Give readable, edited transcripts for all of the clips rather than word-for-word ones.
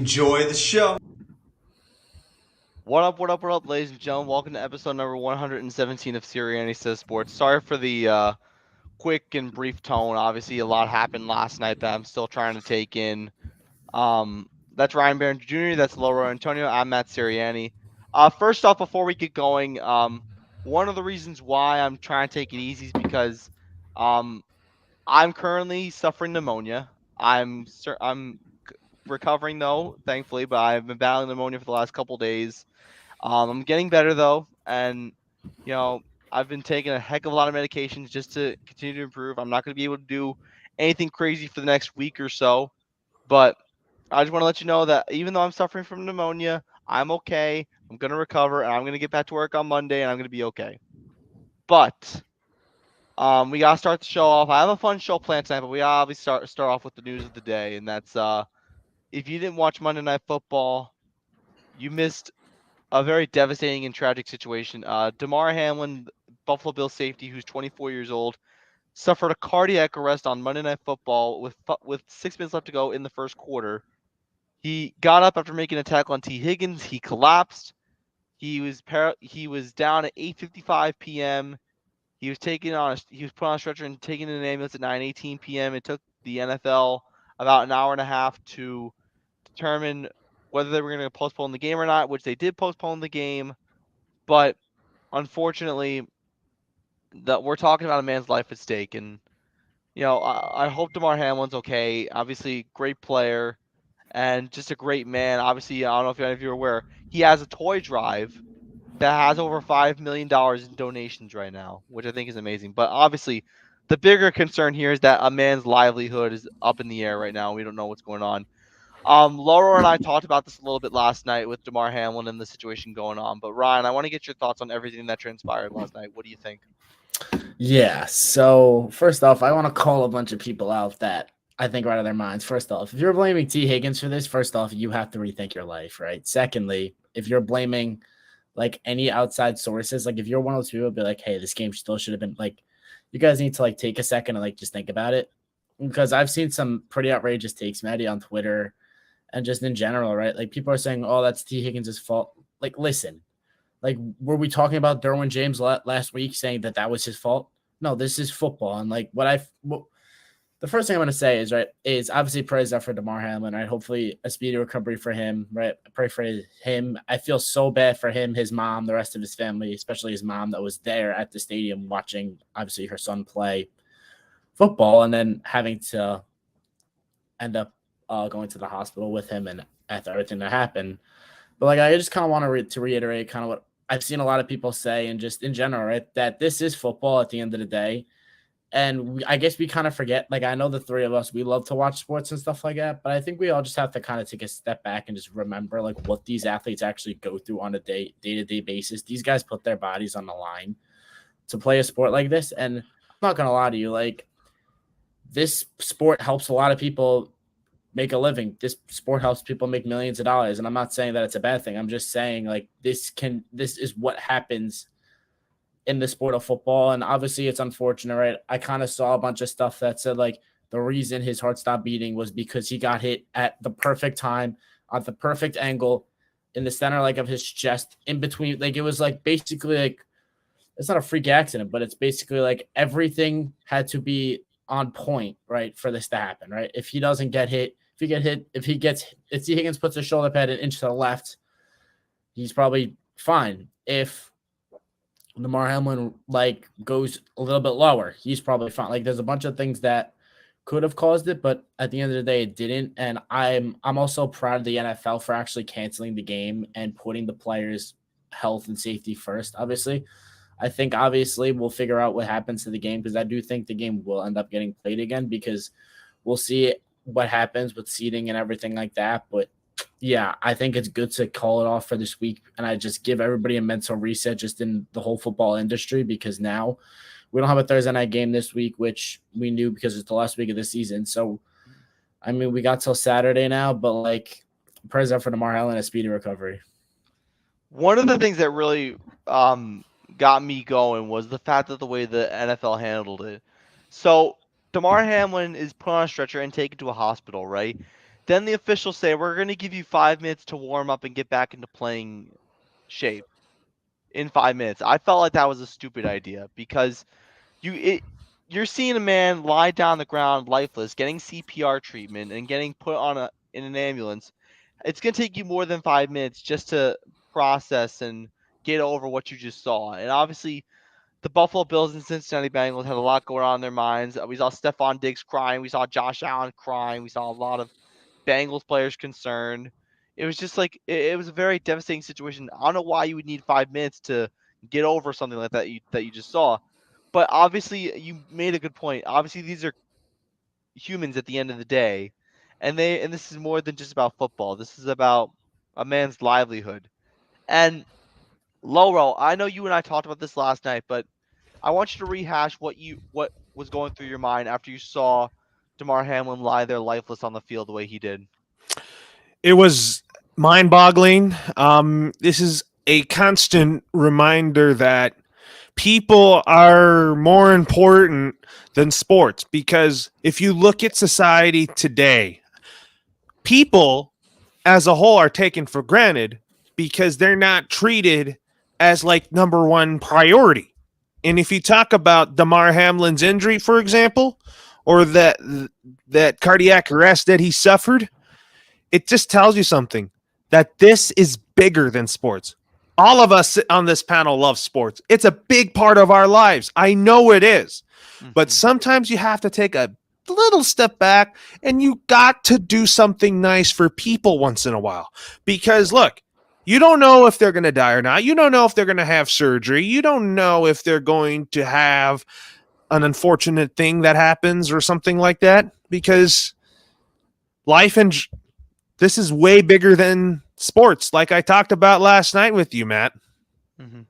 Enjoy the show. What up, ladies and gentlemen? Welcome to episode number 117 of Siriani Says Sports. Sorry for the quick and brief tone. Obviously, a lot happened last night that I'm still trying to take in. That's Ryan Barron Jr., that's Laura Antonio. I'm Matt Siriani. First off, before we get going, one of the reasons why I'm trying to take it easy is because um, I'm currently suffering pneumonia. I'm recovering though, thankfully, but I've been battling pneumonia for the last couple days. I'm getting better though, and you know I've been taking a heck of a lot of medications just to continue to improve. I'm not going to be able to do anything crazy for the next week or so, but I just want to let you know that even though I'm suffering from pneumonia, I'm okay. I'm going to recover, and I'm going to get back to work on Monday, and I'm going to be okay. But we gotta start the show off. I have a fun show planned tonight, but we obviously start off with the news of the day, and that's if you didn't watch Monday Night Football, you missed a very devastating and tragic situation. Damar Hamlin, Buffalo Bills safety, who's 24 years old, suffered a cardiac arrest on Monday Night Football with 6 minutes left to go in the first quarter. He got up after making a tackle on T. Higgins. He collapsed. He was down at 8:55 p.m. He was put on a stretcher and taken in an ambulance at 9:18 p.m. It took the NFL about an hour and a half to determine whether they were going to postpone the game or not, which they did postpone the game. But unfortunately, that we're talking about a man's life at stake, and I hope Damar Hamlin's okay. Obviously, great player and just a great man. Obviously, I don't know if any of you are aware, he has a toy drive that has over $5 million in donations right now, which I think is amazing. But obviously, the bigger concern here is that a man's livelihood is up in the air right now. We don't know what's going on. Laura and I talked about this a little bit last night with Damar Hamlin and the situation going on. But Ryan, I want to get your thoughts on everything that transpired last night. What do you think? Yeah. So first off, I want to call a bunch of people out that I think are out of their minds. First off, if you're blaming T. Higgins for this, first off, you have to rethink your life, right? Secondly, if you're blaming like any outside sources, like if you're one of those people, be like, hey, this game still should have been like, you guys need to like take a second and like just think about it. Because I've seen some pretty outrageous takes, Maddie, on Twitter and just in general, right? Like people are saying, oh, that's T. Higgins' fault. Like, listen, like, were we talking about Derwin James last week saying that that was his fault? No, this is football. And like the first thing I'm going to say is, right, is obviously praise up for Damar Hamlin, right? Hopefully a speedy recovery for him, right? I pray for him. I feel so bad for him, his mom, the rest of his family, especially his mom that was there at the stadium watching, obviously, her son play football and then having to end up going to the hospital with him and after everything that happened. But like, I just kind of want to reiterate kind of what I've seen a lot of people say, and just in general, right, that this is football at the end of the day. And I guess we kind of forget. Like, I know the three of us, we love to watch sports and stuff like that, but I think we all just have to kind of take a step back and just remember like what these athletes actually go through on a day-to-day basis. These guys put their bodies on the line to play a sport like this, and I'm not gonna lie to you, like this sport helps a lot of people make a living. This sport helps people make millions of dollars. And I'm not saying that it's a bad thing. I'm just saying like this is what happens in the sport of football. And obviously it's unfortunate, right? I kind of saw a bunch of stuff that said like the reason his heart stopped beating was because he got hit at the perfect time, at the perfect angle in the center like of his chest, in between. Like it was like basically like it's not a freak accident, but it's basically like everything had to be on point, right, for this to happen, right? If he doesn't get hit, if T. Higgins puts his shoulder pad an inch to the left, he's probably fine. If Damar Hamlin like goes a little bit lower, he's probably fine. Like there's a bunch of things that could have caused it, but at the end of the day, it didn't. And I'm also proud of the NFL for actually canceling the game and putting the players' health and safety first. Obviously, I think obviously we'll figure out what happens to the game because I do think the game will end up getting played again because we'll see what happens with seeding and everything like that. But yeah, I think it's good to call it off for this week. And I just give everybody a mental reset just in the whole football industry because now we don't have a Thursday night game this week, which we knew because it's the last week of the season. So, I mean, we got till Saturday now, but like, prayers up for Damar Hamlin and a speedy recovery. One of the things that really got me going was the fact that the way the NFL handled it. So Damar Hamlin is put on a stretcher and taken to a hospital, right? Then the officials say, we're going to give you 5 minutes to warm up and get back into playing shape in 5 minutes. I felt like that was a stupid idea because you it you're seeing a man lie down on the ground lifeless, getting CPR treatment and getting put on a in an ambulance. It's going to take you more than 5 minutes just to process and get over what you just saw. And obviously, the Buffalo Bills and Cincinnati Bengals had a lot going on in their minds. We saw Stephon Diggs crying. We saw Josh Allen crying. We saw a lot of Bengals players concerned. It was just like it was a very devastating situation. I don't know why you would need 5 minutes to get over something like that you just saw. But obviously, you made a good point. Obviously, these are humans at the end of the day, and this is more than just about football. This is about a man's livelihood. And Loro, I know you and I talked about this last night, but I want you to rehash what was going through your mind after you saw Damar Hamlin lie there lifeless on the field the way he did. It was mind-boggling. This is a constant reminder that people are more important than sports, because if you look at society today, people as a whole are taken for granted because they're not treated as like number one priority. And if you talk about Damar Hamlin's injury, for example, or that cardiac arrest that he suffered, it just tells you something, that this is bigger than sports. All of us on this panel love sports. It's a big part of our lives. I know it is. But sometimes you have to take a little step back and you got to do something nice for people once in a while. Because look, you don't know if they're going to die or not. You don't know if they're going to have surgery. You don't know if they're going to have an unfortunate thing that happens or something like that, because life and this is way bigger than sports, like I talked about last night with you, Matt. Mm-hmm.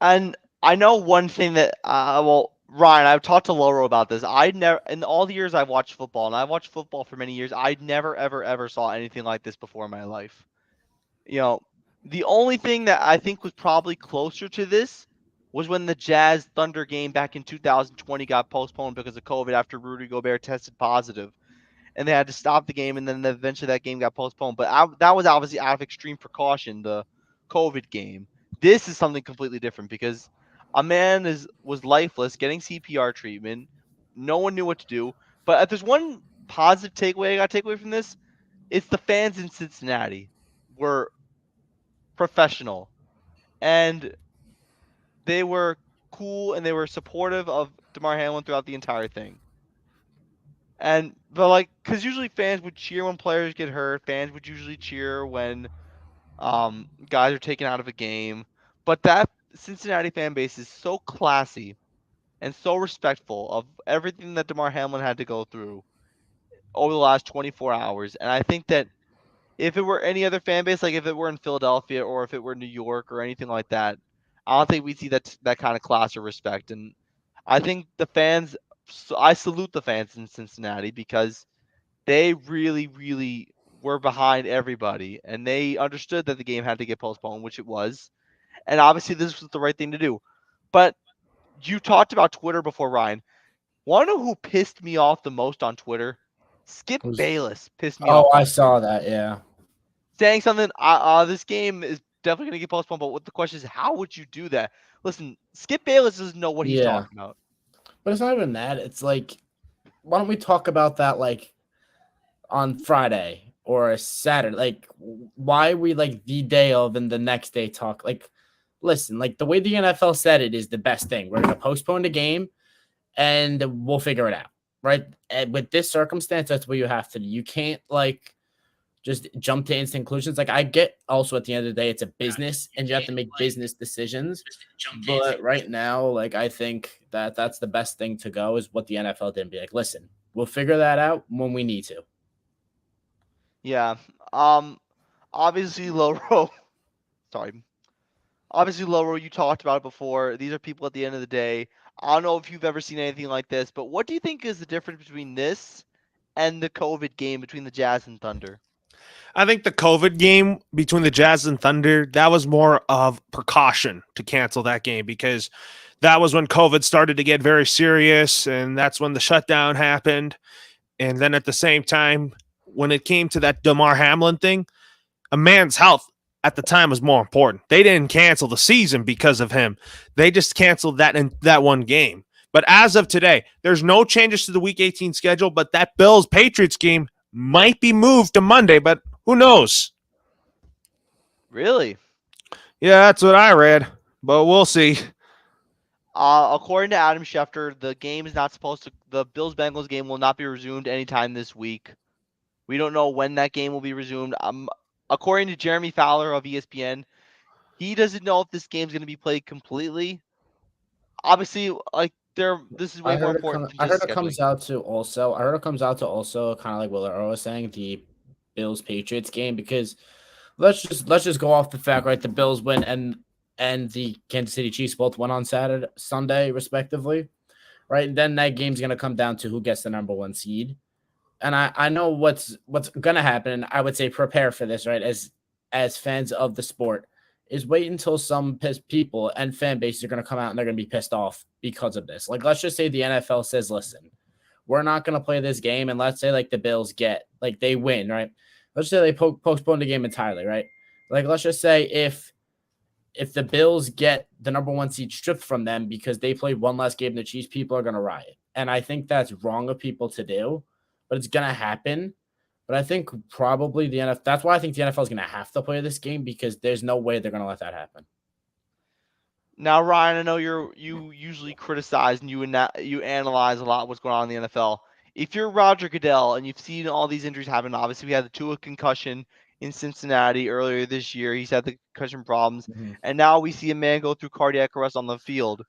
And I know one thing that, Ryan, I've talked to Loro about this. I never, in all the years I've watched football, and I've watched football for many years, I never, ever, ever saw anything like this before in my life. You know, the only thing that I think was probably closer to this was when the Jazz Thunder game back in 2020 got postponed because of COVID after Rudy Gobert tested positive, and they had to stop the game, and then eventually that game got postponed. But that was obviously out of extreme precaution, the COVID game. This is something completely different because a man was lifeless, getting CPR treatment. No one knew what to do. But if there's one positive takeaway I got to take away from this, it's the fans in Cincinnati were professional, and they were cool, and they were supportive of Damar Hamlin throughout the entire thing. But like, because usually fans would cheer when players get hurt. Fans would usually cheer when guys are taken out of a game. But that Cincinnati fan base is so classy and so respectful of everything that Damar Hamlin had to go through over the last 24 hours. And I think that if it were any other fan base, like if it were in Philadelphia or if it were New York or anything like that, I don't think we'd see that kind of class or respect. And I think the fans, I salute the fans in Cincinnati because they really, really were behind everybody, and they understood that the game had to get postponed, which it was. And obviously, this was the right thing to do. But you talked about Twitter before, Ryan. Want to know who pissed me off the most on Twitter? Skip Bayless pissed me off. Oh, I saw that. Yeah. Saying something, this game is definitely going to get postponed, but what the question is, how would you do that? Listen, Skip Bayless doesn't know what he's talking about. But it's not even that. It's like, why don't we talk about that like on Friday or a Saturday? Like, why we like the day of and the next day talk? Like, listen, like the way the NFL said it is the best thing. We're going to postpone the game and we'll figure it out, right? And with this circumstance, that's what you have to do. You can't like just jump to instant conclusions. Like I get also at the end of the day, it's a business and you have to make business decisions. But right now, like I think that that's the best thing to go is what the NFL did. Be like, listen, we'll figure that out when we need to. Yeah. Obviously, Loro. Sorry. Obviously, Loro, you talked about it before. These are people at the end of the day. I don't know if you've ever seen anything like this, but what do you think is the difference between this and the COVID game between the Jazz and Thunder? I think the COVID game between the Jazz and Thunder, that was more of precaution to cancel that game because that was when COVID started to get very serious, and that's when the shutdown happened. And then at the same time, when it came to that Damar Hamlin thing, a man's health at the time was more important. They didn't cancel the season because of him. They just canceled that one game. But as of today, there's no changes to the Week 18 schedule, but that Bills-Patriots game might be moved to Monday, but who knows? Really? Yeah, that's what I read, but we'll see. According to Adam Schefter, the game is not supposed to. The Bills-Bengals game will not be resumed anytime this week. We don't know when that game will be resumed. According to Jeremy Fowler of ESPN, he doesn't know if this game's going to be played completely. Obviously, this is way more important than I just heard it scheduling. comes out to also. I heard it comes out to also kind of like what Earl was saying, the Bills Patriots game, because let's just go off the fact, right? The Bills win and the Kansas City Chiefs both won on Sunday, respectively, right? And then that game's gonna come down to who gets the number one seed. And I know what's gonna happen. I would say prepare for this, right? As fans of the sport, is wait until some people and fan bases are gonna come out and they're gonna be pissed off because of this. Like, let's just say the NFL says, listen, we're not gonna play this game, and let's say like the Bills they win, right? Let's say they postpone the game entirely, right? Like, let's just say if the Bills get the number one seed stripped from them because they played one last game than the Chiefs, people are gonna riot, and I think that's wrong of people to do, but it's gonna happen. But I think probably the NFL. That's why I think the NFL is gonna have to play this game, because there's no way they're gonna let that happen. Now, Ryan, I know you usually criticize and you analyze a lot what's going on in the NFL. If you're Roger Goodell and you've seen all these injuries happen, obviously we had the Tua concussion in Cincinnati earlier this year. He's had the concussion problems, and now we see a man go through cardiac arrest on the field.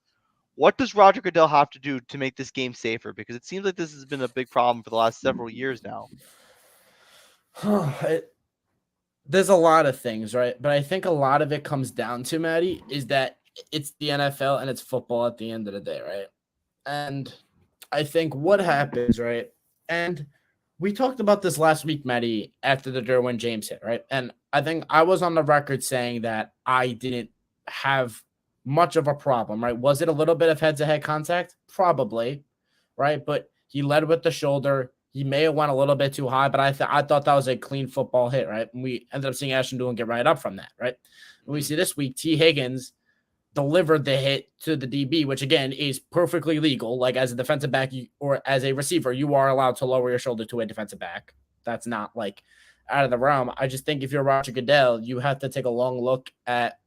What does Roger Goodell have to do to make this game safer? Because it seems like this has been a big problem for the last several years now. There's a lot of things, right? But I think a lot of it comes down to, Maddie, is that it's the NFL and it's football at the end of the day, right? And I think what happens, right? And we talked about this last week, Maddie, after the Derwin James hit, right? And I think I was on the record saying that I didn't have much of a problem, right? Was it a little bit of head-to-head contact? Probably, right? But he led with the shoulder. He may have went a little bit too high, but I thought that was a clean football hit, right? And we ended up seeing Ashton Dulin get right up from that, right? And we see this week, T. Higgins delivered the hit to the DB, which again is perfectly legal. Like, as a defensive back or as a receiver, you are allowed to lower your shoulder to a defensive back. That's not like out of the realm. I just think if you're Roger Goodell, you have to take a long look at,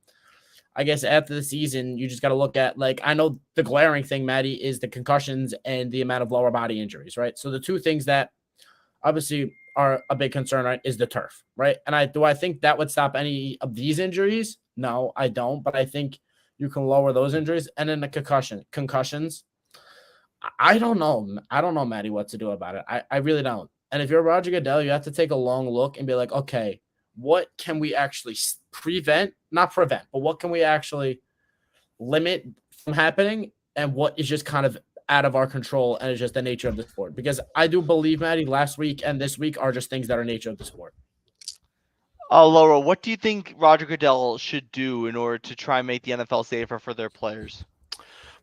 I guess, after the season, you just got to look at, like, I know the glaring thing, Maddie, is the concussions and the amount of lower body injuries, right? So the two things that obviously are a big concern, right, is the turf, right? And I think that would stop any of these injuries? No, I don't. But I think you can lower those injuries. And then the concussions, I don't know. I don't know, Maddie, what to do about it. I really don't. And if you're Roger Goodell, you have to take a long look and be like, okay, what can we actually not prevent, but what can we actually limit from happening, and what is just kind of out of our control and is just the nature of the sport? Because I do believe, Maddie, last week and this week are just things that are nature of the sport. Laura, what do you think Roger Goodell should do in order to try and make the NFL safer for their players?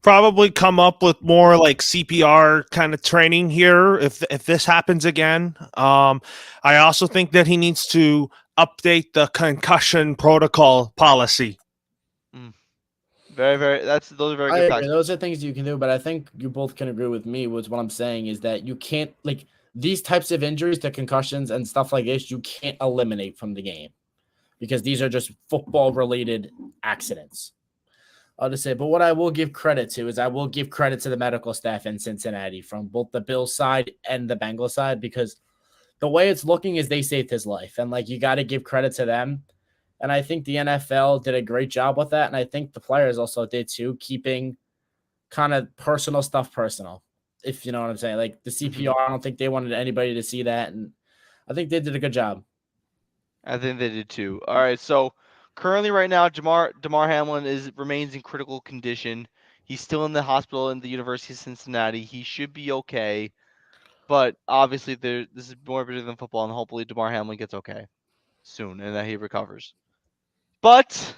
Probably come up with more like CPR kind of training here if this happens again. I also think that he needs to update the concussion protocol policy. Those are very good facts. Those are things you can do, but I think you both can agree with me with what I'm saying is that you can't, like, these types of injuries, the concussions and stuff like this, you can't eliminate from the game because these are just football related accidents. I'll just say, but what I will give credit to is I will give credit to the medical staff in Cincinnati from both the Bills side and the Bengals side, because the way it's looking is they saved his life, and like, you got to give credit to them. And I think the NFL did a great job with that. And I think the players also did too, keeping kind of personal stuff personal, if you know what I'm saying. Like the CPR, I don't think they wanted anybody to see that. And I think they did a good job. I think they did too. All right. So currently right now, Damar Hamlin remains in critical condition. He's still in the hospital in the University of Cincinnati. He should be okay. But obviously this is more bigger than football, and hopefully Damar Hamlin gets okay soon and that he recovers. But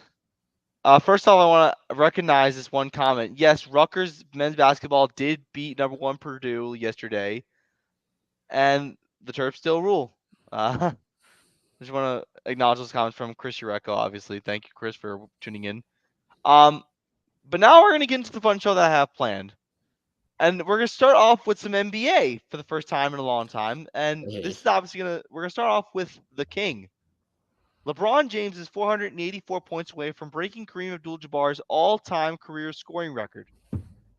first off, I want to recognize this one comment. Yes, Rutgers men's basketball did beat number 1 Purdue yesterday, and the Terps still rule. I just want to acknowledge those comments from Chris Ureko, obviously. Thank you, Chris, for tuning in. But now we're going to get into the fun show that I have planned. And we're going to start off with some NBA for the first time in a long time. And this is obviously we're going to start off with the king. LeBron James is 484 points away from breaking Kareem Abdul-Jabbar's all-time career scoring record.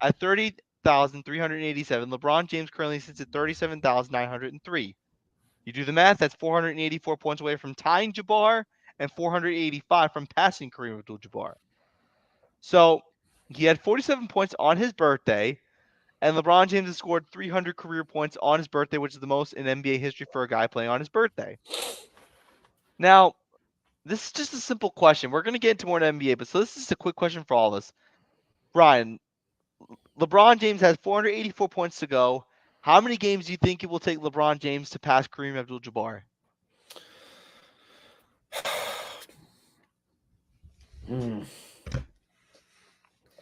At 30,387, LeBron James currently sits at 37,903. You do the math, that's 484 points away from tying Jabbar and 485 from passing Kareem Abdul-Jabbar. So he had 47 points on his birthday, and LeBron James has scored 300 career points on his birthday, which is the most in NBA history for a guy playing on his birthday. Now, this is just a simple question. We're going to get into more in NBA, but so this is a quick question for all of us. Ryan, LeBron James has 484 points to go. How many games do you think it will take LeBron James to pass Kareem Abdul-Jabbar?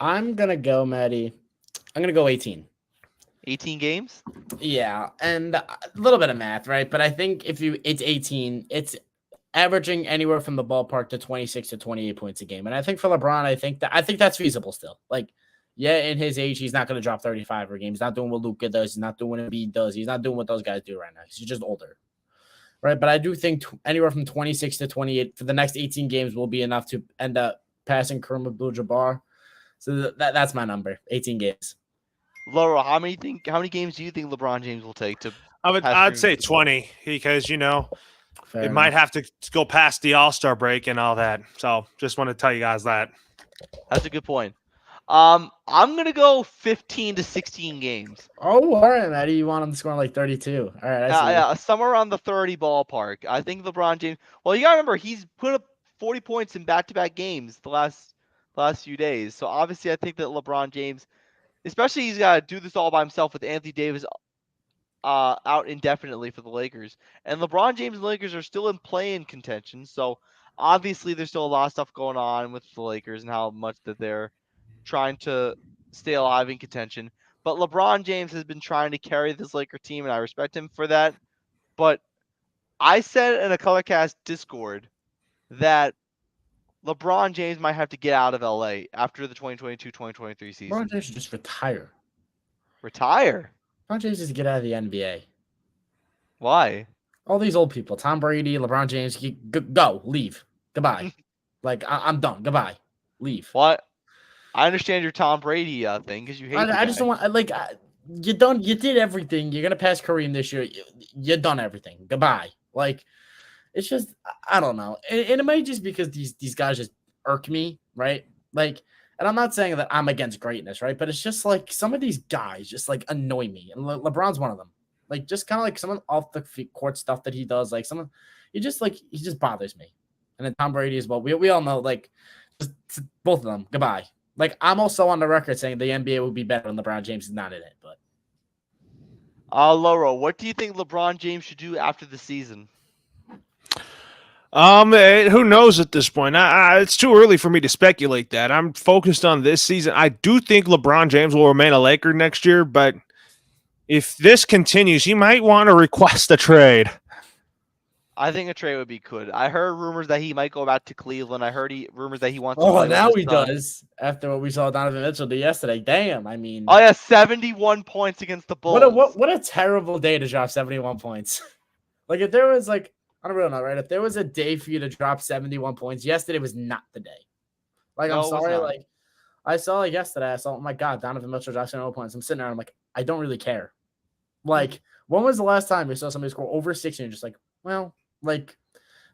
I'm going to go, Maddie. I'm going to go 18. 18 games? Yeah, and a little bit of math, right? But I think it's 18, it's averaging anywhere from the ballpark to 26 to 28 points a game. And I think for LeBron, I think that's feasible still. Like, yeah, in his age, he's not going to drop 35 per game. He's not doing what Luka does. He's not doing what Embiid does. He's not doing what those guys do right now. He's just older, right? But I do think anywhere from 26 to 28 for the next 18 games will be enough to end up passing Kareem Abdul-Jabbar. So that's my number, 18 games. Laura, how many games do you think LeBron James will take to? I'd say 20 because Fair might enough. have to go past the All-Star break and all that. So just want to tell you guys that. That's a good point. I'm gonna go 15 to 16 games. Oh, all right, Maddie. You want him to score like 32. All right, I see. Yeah, somewhere around the 30 ballpark. I think LeBron James. Well, you gotta remember he's put up 40 points in back-to-back games the last few days. So obviously, I think that LeBron James, especially he's got to do this all by himself with Anthony Davis out indefinitely for the Lakers, and LeBron James and the Lakers are still in play-in contention. So obviously, there's still a lot of stuff going on with the Lakers and how much that they're trying to stay alive in contention. But LeBron James has been trying to carry this Laker team, and I respect him for that. But I said in a Colorcast Discord that LeBron James might have to get out of LA after the 2022-2023 season. LeBron James should just retire. Retire? LeBron James needs to get out of the NBA. Why? All these old people, Tom Brady, LeBron James, go, leave, goodbye. Like I'm done. Goodbye, leave. What? I understand your Tom Brady thing because you hate. I just don't want you did everything. You're gonna pass Kareem this year. You done everything. Goodbye. Like it's just I don't know, and it might just because these guys just irk me, right? Like, and I'm not saying that I'm against greatness, right? But it's just like some of these guys just like annoy me, and LeBron's one of them. Like just kind of like some off the court stuff that he does, like he just bothers me. And then Tom Brady as well. We all know like just both of them. Goodbye. Like, I'm also on the record saying the NBA would be better when LeBron James is not in it. But Laura, what do you think LeBron James should do after the season? Who knows at this point? It's too early for me to speculate that. I'm focused on this season. I do think LeBron James will remain a Laker next year, but if this continues, he might want to request a trade. I think a trade would be good. I heard rumors that he might go back to Cleveland. I heard rumors that he wants to oh, now he does after what we saw Donovan Mitchell do yesterday. Damn, I mean, oh yeah, 71 points against the Bulls. What a terrible day to drop 71 points. Like if there was like on a real note, right? If there was a day for you to drop 71 points, yesterday was not the day. Like No, I'm sorry, not. like I saw like yesterday. I saw, oh my god, Donovan Mitchell dropped 71 points. I'm sitting there, and I'm like, I don't really care. Like, when was the last time you saw somebody score over 60 and you're just like, well, like.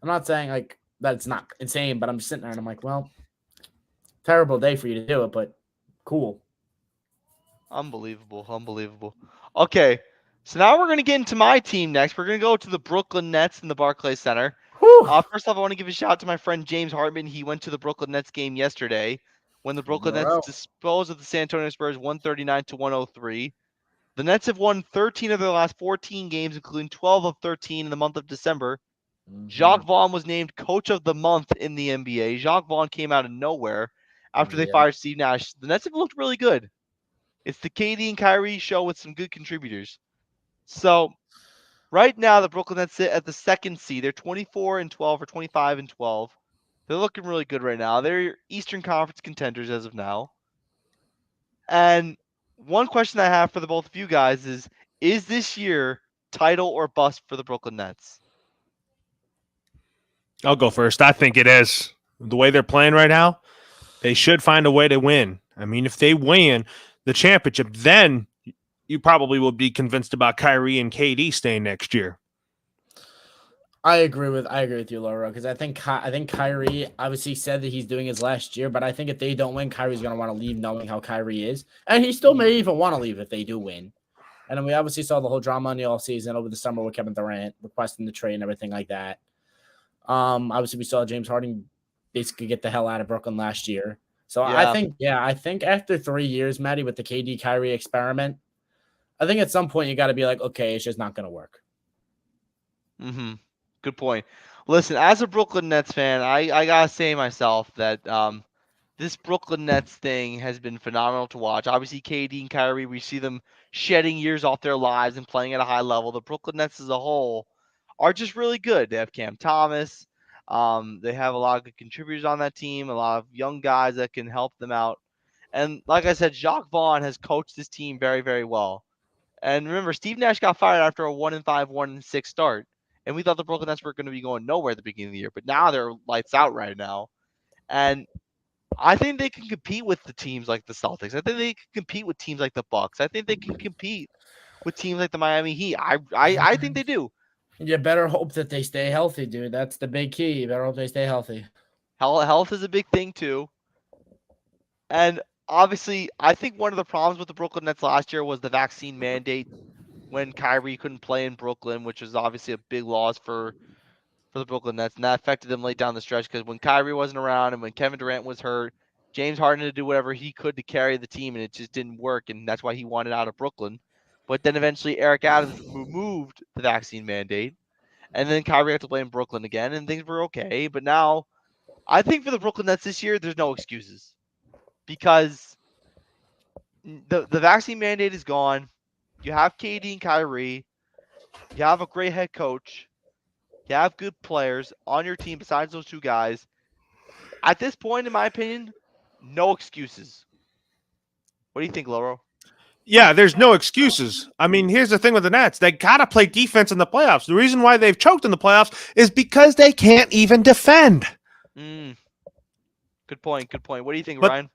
I'm not saying like that it's not insane, but I'm just sitting there and I'm like, well, terrible day for you to do it, but cool. Unbelievable. Okay, so now we're going to get into my team next. We're going to go to the Brooklyn Nets in the Barclays Center. First off, I want to give a shout out to my friend James Hartman. He went to the Brooklyn Nets game yesterday when the Brooklyn Nets disposed of the San Antonio Spurs 139-103. The Nets have won 13 of their last 14 games, including 12 of 13 in the month of December. Jacques Vaughn was named Coach of the Month in the NBA. Jacques Vaughn came out of nowhere after they fired Steve Nash. The Nets have looked really good. It's the KD and Kyrie show with some good contributors. So Right now, the Brooklyn Nets sit at the second seed. They're 24-12 or 25-12. They're looking really good right now. They're Eastern Conference contenders as of now. And one question I have for the both of you guys is this year title or bust for the Brooklyn Nets? I'll go first. I think it is. The way they're playing right now, they should find a way to win. I mean, if they win the championship, then you probably will be convinced about Kyrie and KD staying next year. I agree with you, Laura, because I think Kyrie obviously said that he's doing his last year, but I think if they don't win, Kyrie's gonna want to leave, knowing how Kyrie is, and he still may even want to leave if they do win. And then we obviously saw the whole drama in the offseason over the summer with Kevin Durant requesting the trade and everything like that. Obviously we saw James Harden basically get the hell out of Brooklyn last year. So Yeah. I think after 3 years, Maddie, with the KD Kyrie experiment, I think at some point you got to be like, okay, it's just not gonna work. Mm-hmm. Good point. Listen, as a Brooklyn Nets fan, I gotta say myself that this Brooklyn Nets thing has been phenomenal to watch. Obviously, KD and Kyrie, we see them shedding years off their lives and playing at a high level. The Brooklyn Nets as a whole are just really good. They have Cam Thomas. They have a lot of good contributors on that team, a lot of young guys that can help them out. And like I said, Jacques Vaughn has coached this team very, very well. And remember, Steve Nash got fired after a 1-5, 1-6 start. And we thought the Brooklyn Nets were going to be going nowhere at the beginning of the year, but now they're lights out right now. And I think they can compete with the teams like the Celtics. I think they can compete with teams like the Bucks. I think they can compete with teams like the Miami Heat. I think they do. You better hope that they stay healthy, dude. That's the big key. You better hope they stay healthy. Health is a big thing too. And obviously, I think one of the problems with the Brooklyn Nets last year was the vaccine mandate when Kyrie couldn't play in Brooklyn, which was obviously a big loss for the Brooklyn Nets, and that affected them late down the stretch because when Kyrie wasn't around and when Kevin Durant was hurt, James Harden had to do whatever he could to carry the team, and it just didn't work, and that's why he wanted out of Brooklyn. But then eventually Eric Adams removed the vaccine mandate, and then Kyrie had to play in Brooklyn again, and things were okay. But now, I think for the Brooklyn Nets this year, there's no excuses because the vaccine mandate is gone. You have KD and Kyrie. You have a great head coach. You have good players on your team besides those two guys. At this point, in my opinion, no excuses. What do you think, Loro? Yeah, there's no excuses. I mean, here's the thing with the Nets. They got to play defense in the playoffs. The reason why they've choked in the playoffs is because they can't even defend. Good point. Good point. What do you think, Ryan?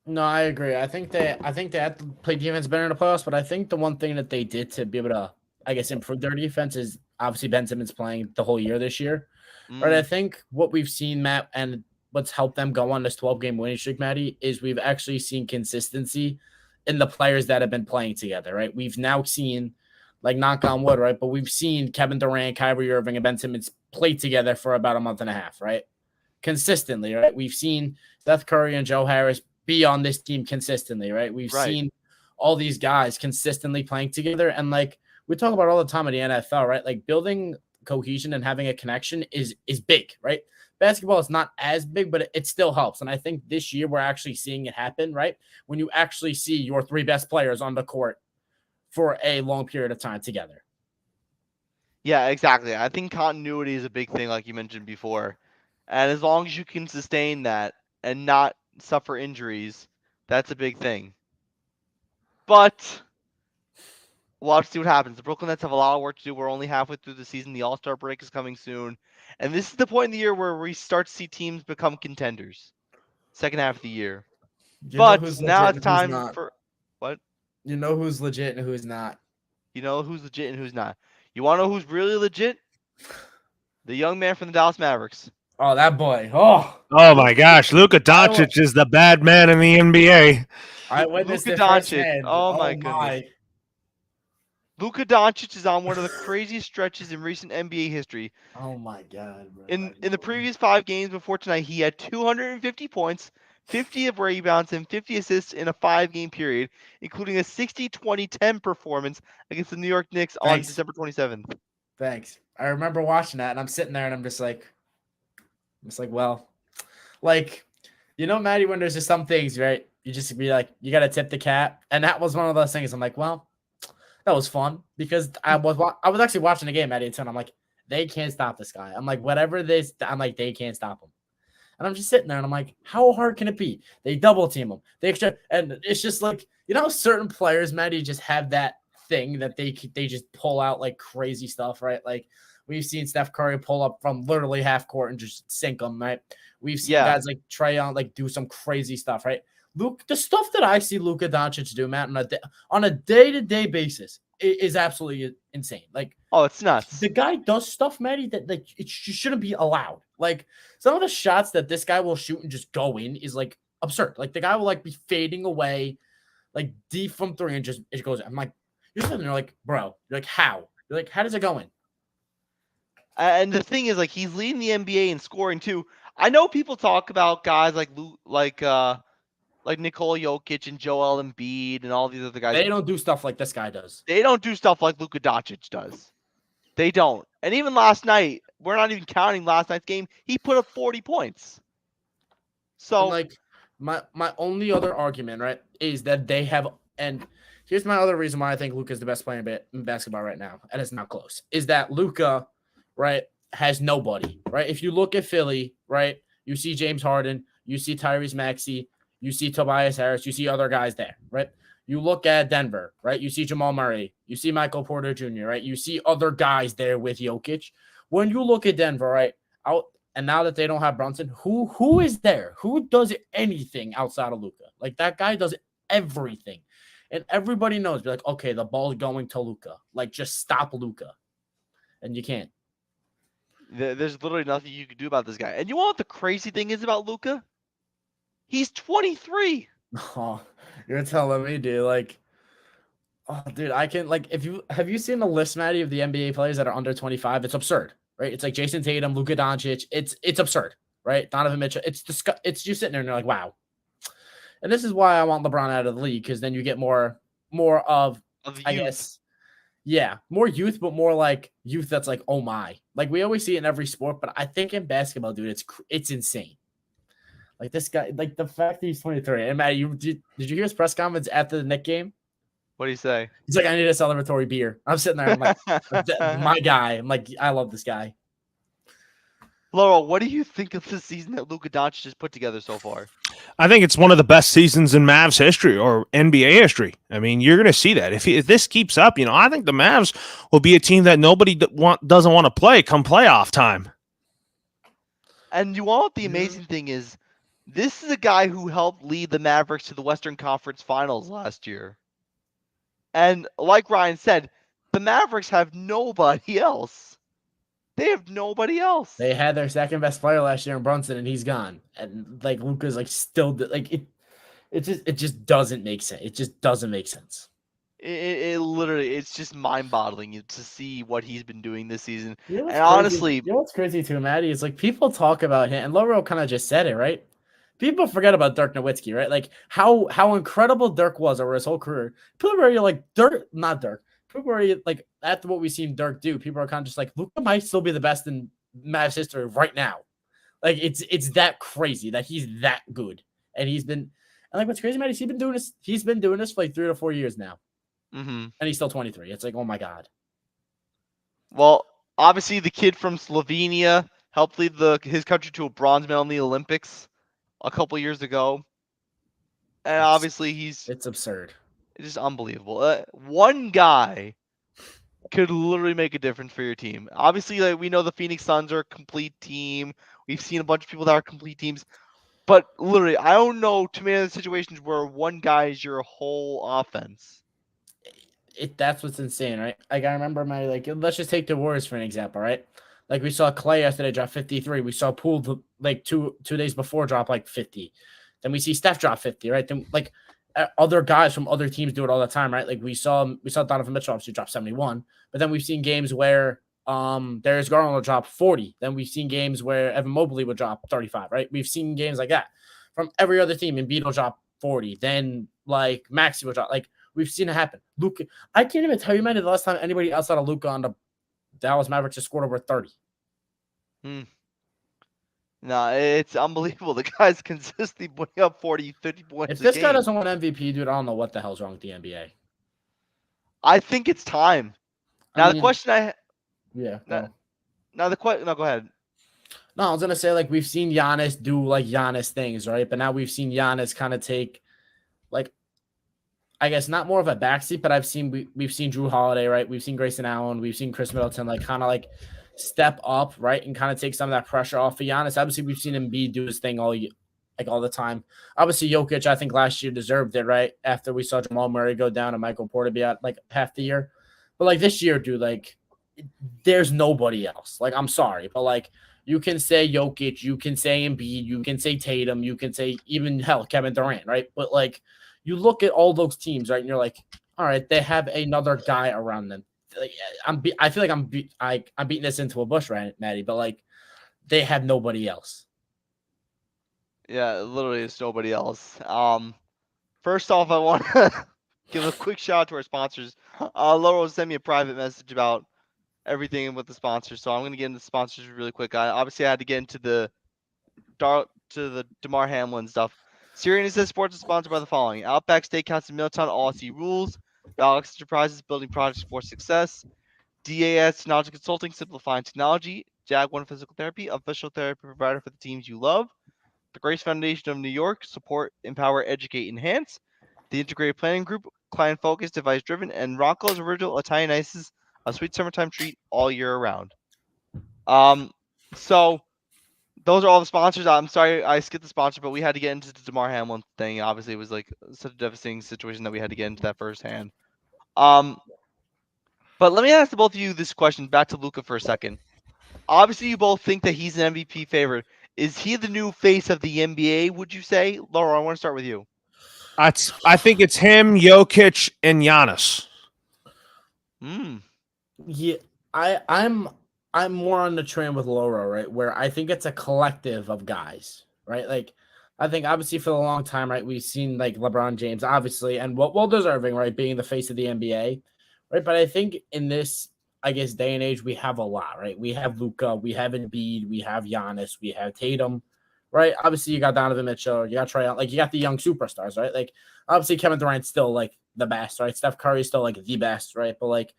No, I agree. I think they have to play defense better in the playoffs, but I think the one thing that they did to be able to, I guess, improve their defense is obviously Ben Simmons playing the whole year this year. But I think what we've seen, Matt, and what's helped them go on this 12-game winning streak, Maddie, is we've actually seen consistency in the players that have been playing together, right? We've now seen, like, knock on wood, right? But we've seen Kevin Durant, Kyrie Irving, and Ben Simmons play together for about a month and a half, right? Consistently, right? We've seen Steph Curry and Joe Harris be on this team consistently, right? We've seen all these guys consistently playing together. And, like, we talk about all the time in the NFL, right? Like, building cohesion and having a connection is big, right? Basketball is not as big, but it still helps. And I think this year we're actually seeing it happen, right? When you actually see your three best players on the court for a long period of time together. Yeah, exactly. I think continuity is a big thing, like you mentioned before. And as long as you can sustain that and not suffer injuries, that's a big thing. But we'll have to see what happens. The Brooklyn Nets have a lot of work to do. We're only halfway through the season. The All-Star break is coming soon. And this is the point in the year where we start to see teams become contenders. Second half of the year. But now it's time for what? You know who's legit and who's not. You know who's legit and who's not. You want to know who's really legit? The young man from the Dallas Mavericks. Oh, that boy. Oh my gosh. Luka Doncic is the bad man in the NBA. I witnessed Luka it Doncic. firsthand. Oh my goodness. Luka Doncic is on one of the craziest stretches in recent NBA history. Oh my God, bro. In the previous 5 games before tonight, he had 250 points, 50 of rebounds, and 50 assists in a 5-game period, including a 60-20-10 performance against the New York Knicks on December 27th. Thanks. I remember watching that, and I'm sitting there, and I'm just like, well, like, you know, Maddie, when there's just some things, right? You just be like, you got to tip the cap. And that was one of those things. I'm like, well, that was fun because I was actually watching the game at it, and I'm like, they can't stop this guy. I'm like, whatever this, I'm like, they can't stop him. And I'm just sitting there and I'm like, how hard can it be? They double team him. And it's just like, certain players, Maddie, just have that thing that they just pull out like crazy stuff, right? Like we've seen Steph Curry pull up from literally half court and just sink them, right? We've seen guys like Trae Young like do some crazy stuff, right? The stuff that I see Luka Doncic do, Matt, on a day-to-day basis is absolutely insane. Like, oh, it's nuts. The guy does stuff, Maddie, that like it shouldn't be allowed. Like some of the shots that this guy will shoot and just go in is like absurd. Like the guy will like be fading away, like deep from three, and just it goes. I'm like, you're sitting there like, bro, you're like, how? You're like, how does it go in? And the thing is, like, he's leading the NBA in scoring too. I know people talk about guys like Nikola Jokic and Joel Embiid and all these other guys. They don't do stuff like this guy does. They don't do stuff like Luka Doncic does. They don't. And even last night, we're not even counting last night's game. He put up 40 points. So, and like, my only other argument, right, is that they have, and here's my other reason why I think Luka is the best player in basketball right now, and it's not close, is that Luka, right, has nobody, right? If you look at Philly, right, you see James Harden, you see Tyrese Maxey, you see Tobias Harris, you see other guys there, right? You look at Denver, right? You see Jamal Murray, you see Michael Porter Jr., right? You see other guys there with Jokic. When you look at Denver, right, and now that they don't have Brunson, who is there? Who does anything outside of Luka? Like that guy does everything. And everybody knows, be like, okay, the ball's going to Luka. Like, just stop Luka. And you can't. There's literally nothing you can do about this guy. And you know what the crazy thing is about Luka? He's 23. Oh, you're telling me, dude. Like, oh, dude, I can like have you seen the list, Maddie, of the NBA players that are under 25? It's absurd, right? It's like Jason Tatum, Luka Doncic. It's absurd, right? Donovan Mitchell. It's you sitting there and you're like, wow. And this is why I want LeBron out of the league, because then you get more of I guess, yeah, more youth, but more like youth that's like, oh my. Like we always see it in every sport, but I think in basketball, dude, it's insane. Like this guy, like the fact that he's 23. And Matt, did you hear his press comments after the Knicks game? What do you say? He's like, I need a celebratory beer. I'm sitting there, I'm like, my guy. I'm like, I love this guy. Laurel, what do you think of the season that Luka Doncic has put together so far? I think it's one of the best seasons in Mavs history or NBA history. I mean, you're going to see that. If this keeps up, I think the Mavs will be a team that nobody doesn't want to play come playoff time. And you know what the amazing thing is? This is a guy who helped lead the Mavericks to the Western Conference Finals last year. And like Ryan said, the Mavericks have nobody else. They have nobody else. They had their second best player last year in Brunson, and he's gone. And like Luka's like still like it just doesn't make sense. It just doesn't make sense. It literally, it's just mind-boggling to see what he's been doing this season. And crazy? honestly, you know what's crazy too, Maddie? It's like people talk about him, and Laurel kind of just said it, right? People forget about Dirk Nowitzki, right? Like how incredible Dirk was over his whole career. People are like not Dirk. People are like after what we've seen Dirk do, people are kind of just like Luka might still be the best in Mavs history right now. Like it's that crazy that he's that good, and like what's crazy, Maddie? He's been doing this for like 3 or 4 years now. mm-hmm. And he's still 23. It's like, oh my god. Well, obviously the kid from Slovenia helped lead his country to a bronze medal in the Olympics a couple years ago, and obviously it's absurd. It's just unbelievable. One guy could literally make a difference for your team. Obviously, like we know the Phoenix Suns are a complete team. We've seen a bunch of people that are complete teams, but literally, I don't know too many other situations where one guy is your whole offense. That's what's insane, right? Like I remember let's just take the Warriors for an example, right? Like we saw Clay yesterday drop 53. We saw Poole like two days before drop like 50. Then we see Steph drop 50, right? Then like other guys from other teams do it all the time, right? Like we saw Donovan Mitchell obviously drop 71, but then we've seen games where Darius Garland will drop 40. Then we've seen games where Evan Mobley would drop 35, right? We've seen games like that from every other team. Embiid will drop 40. Then like Maxey will drop. Like we've seen it happen. Luka, I can't even tell you, man, the last time anybody outside of Luka on the Dallas Mavericks just scored over 30. No, it's unbelievable. The guy's consistently putting up 40, 50 points. If this guy doesn't win MVP, dude, I don't know what the hell's wrong with the NBA. I think it's time. Now I the mean, question I yeah. now, Go. now the question. No, go ahead. No, I was gonna say like we've seen Giannis do like Giannis things, right? But now we've seen Giannis kind of take like I guess not more of a backseat, but we've seen Drew Holiday, right? We've seen Grayson Allen, we've seen Chris Middleton, like kind of like step up, right, and kind of take some of that pressure off of Giannis. Obviously, we've seen Embiid do his thing all the time. Obviously, Jokic, I think last year deserved it, right? After we saw Jamal Murray go down and Michael Porter be out like half the year, but like this year, dude, like there's nobody else. Like I'm sorry, but like you can say Jokic, you can say Embiid, you can say Tatum, you can say even hell Kevin Durant, right? But like you look at all those teams, right, and you're like, all right, they have another guy around them. Like, I feel like I'm beating this into a bush, right, Maddie? But like they have nobody else. Yeah, literally, it's nobody else. First off, I want to give a quick shout out to our sponsors. Laurel sent me a private message about everything with the sponsors, so I'm gonna get into the sponsors really quick. Obviously I had to get into the Damar Hamlin stuff. Siriani says sports is sponsored by the following: Outback Steakhouse in Middletown, all see rules. Galaxy Enterprises, building products for success. DAS Technology Consulting, simplifying technology. Jag One Physical Therapy, official therapy provider for the teams you love. The Grace Foundation of New York, support, empower, educate, enhance. The Integrated Planning Group, client focused, device driven, and Rocco's Original Italian Ices, a sweet summertime treat all year round. So those are all the sponsors. I'm sorry I skipped the sponsor, but we had to get into the DeMar Hamlin thing. Obviously, it was like such a devastating situation that we had to get into that firsthand. But let me ask both of you this question. Back to Luka for a second. Obviously, you both think that he's an MVP favorite. Is he the new face of the NBA? Would you say, Laura? I want to start with you. I think it's him, Jokic, and Giannis. Yeah, I'm more on the train with Laura, right? Where I think it's a collective of guys, right? Like I think obviously for a long time, right, we've seen like LeBron James, obviously, and well deserving, right, being the face of the NBA, right? But I think in this, I guess, day and age, we have a lot, right? We have Luka, we have Embiid, we have Giannis, we have Tatum, right? Obviously, you got Donovan Mitchell, you got Trae, like you got the young superstars, right? Like obviously Kevin Durant's still like the best, right? Steph Curry's still like the best, right? But like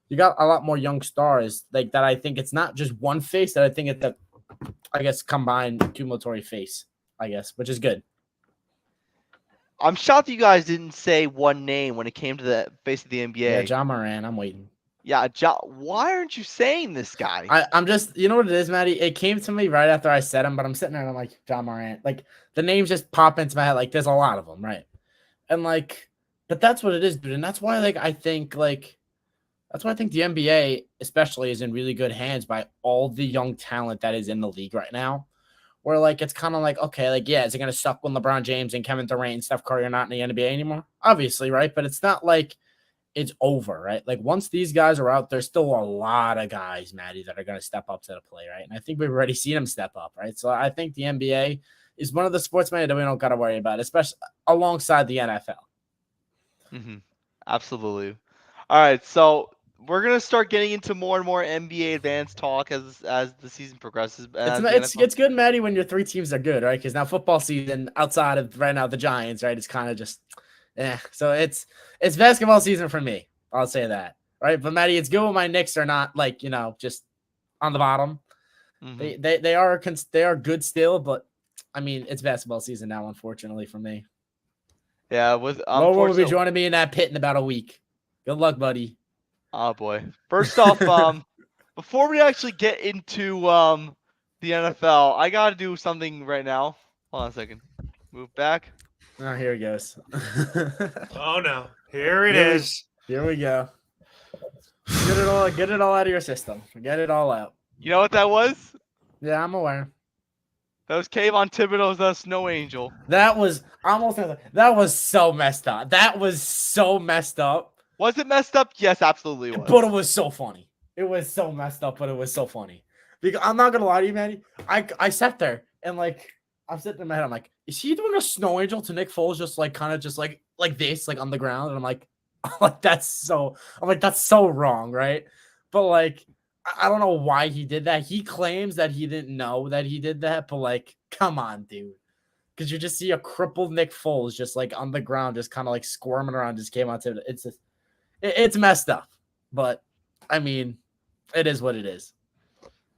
you got a lot more young stars like that. I think it's not just one face that I think it's I guess combined cumulatory face, I guess, which is good. I'm shocked you guys didn't say one name when it came to the face of the NBA. Yeah, John Moran, I'm waiting. Yeah, why aren't you saying this guy? I'm just, you know what it is, Maddie? It came to me right after I said him, but I'm sitting there and I'm like, John Moran. Like the names just pop into my head. Like there's a lot of them, right? And like, but that's what it is, dude. And that's why that's why I think the NBA, especially, is in really good hands by all the young talent that is in the league right now. Where like it's kind of like, okay, like yeah, is it gonna suck when LeBron James and Kevin Durant and Steph Curry are not in the NBA anymore? Obviously, right? But it's not like it's over, right? Like once these guys are out, there's still a lot of guys, Maddie, that are gonna step up to the play, right? And I think we've already seen them step up, right? So I think the NBA is one of the sports, man, that we don't gotta worry about, especially alongside the NFL. Absolutely. All right, so we're gonna start getting into more and more NBA advanced talk as the season progresses. It's good, Maddie, when your three teams are good, right? Because now football season, outside of right now the Giants, right, it's kind of just, So it's basketball season for me. I'll say that, right? But Maddie, it's good when my Knicks are not like just on the bottom. They are good still, but I mean it's basketball season now, unfortunately for me. Yeah, with Lower will be joining me in that pit in about a week. Good luck, buddy. Oh boy. First off, before we actually get into the NFL, I gotta do something right now. Hold on a second. Move back. Oh, here it goes. Oh no. Here it is. Here we go. Get it all out of your system. Get it all out. You know what that was? Yeah, I'm aware. That was Kayvon Thibodeau's Snow Angel. That was so messed up. That was so messed up. Was it messed up? Yes, absolutely was. But it was so funny. It was so messed up, but it was so funny. Because I'm not gonna lie to you, Manny. I sat there and like I'm sitting in my head. I'm like, is he doing a snow angel to Nick Foles? Just like kind of just like this, like on the ground. And I'm like that's so wrong, right? But like I don't know why he did that. He claims that he didn't know that he did that, but like, come on, dude. Because you just see a crippled Nick Foles just like on the ground, just kind of like squirming around, just came out to it. It's messed up, but I mean, it is what it is.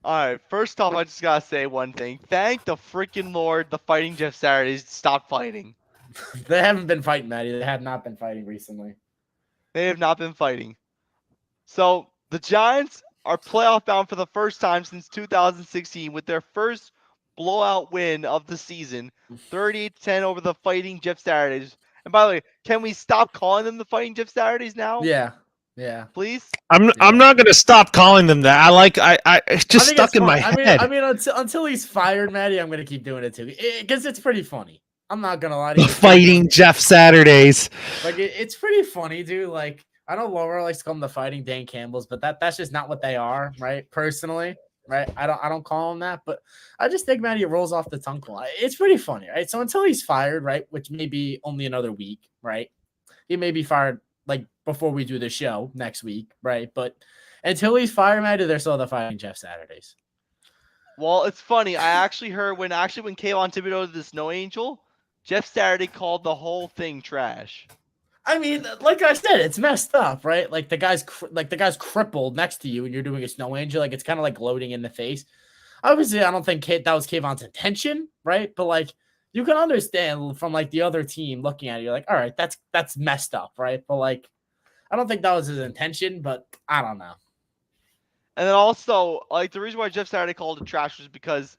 All right, first off, I just gotta say one thing. Thank the freaking Lord the Fighting Jeff Saturdays stopped fighting. They haven't been fighting, Maddie. They have not been fighting recently. They have not been fighting. So the Giants are playoff bound for the first time since 2016 with their first blowout win of the season, 38-10 over the Fighting Jeff Saturdays. And by the way, can we stop calling them the Fighting Jeff Saturdays now? Yeah. Please? I'm not gonna stop calling them that. It's just think stuck it's in my fun. head. I mean, until he's fired, Maddie, I'm gonna keep doing it too because it's pretty funny. I'm not gonna lie to you. The Fighting Jeff Saturdays. Like it's pretty funny, dude. Like I know Laura likes to call them the Fighting Dan Campbells, but that's just not what they are, right? Personally, right? I don't call them that, but I just think Maddie, it rolls off the tongue. It's pretty funny, right? So until he's fired, right, which may be only another week, right? He may be fired like before we do the show next week, right? But until he's fired, Maddie, they're still the Fighting Jeff Saturdays. Well, it's funny. I actually heard when Kayvon Thibodeau did the Snow Angel, Jeff Saturday called the whole thing trash. I mean, like I said, it's messed up, right? Like the guy's crippled next to you, and you're doing a snow angel. Like it's kind of like gloating in the face. Obviously, I don't think that was Kayvon's intention, right? But like you can understand from like the other team looking at it, you're like, all right, that's messed up, right? But like, I don't think that was his intention, but I don't know. And then also, like the reason why Jeff Saturday called it trash was because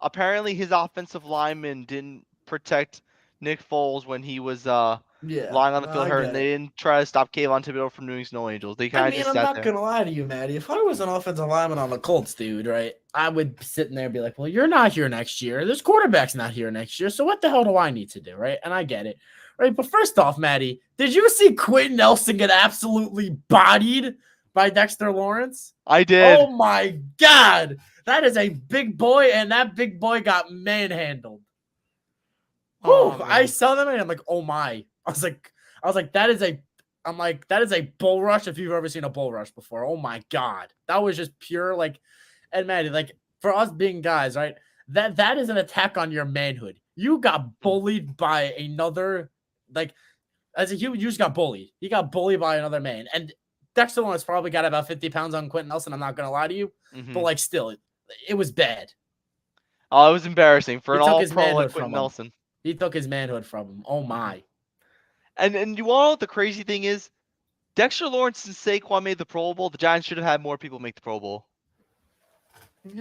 apparently his offensive lineman didn't protect Nick Foles when he was lying on the field hurt, and they didn't try to stop Kayvon Thibodeau from doing Snow Angels. They kind of just sat there. I'm not gonna lie to you, Maddie. If I was an offensive lineman on the Colts, dude, right, I would sit in there and be like, "Well, you're not here next year. This quarterback's not here next year. So what the hell do I need to do, right?" And I get it, right? But first off, Maddie, did you see Quentin Nelson get absolutely bodied by Dexter Lawrence? I did. Oh my God, that is a big boy, and that big boy got manhandled. Oh, I saw them and I'm like, oh my. I was like, that is a bull rush if you've ever seen a bull rush before. Oh my God. That was just pure like, and Maddie, like for us being guys, right? That is an attack on your manhood. You got bullied by another, like as a human, you just got bullied. He got bullied by another man. And Dexter Lawrence probably got about 50 pounds on Quentin Nelson. I'm not going to lie to you, but like still, it was bad. Oh, it was embarrassing for an all-pro like Quentin Nelson. He took his manhood from him. Oh my. And you want to know what the crazy thing is? Dexter Lawrence and Saquon made the Pro Bowl. The Giants should have had more people make the Pro Bowl.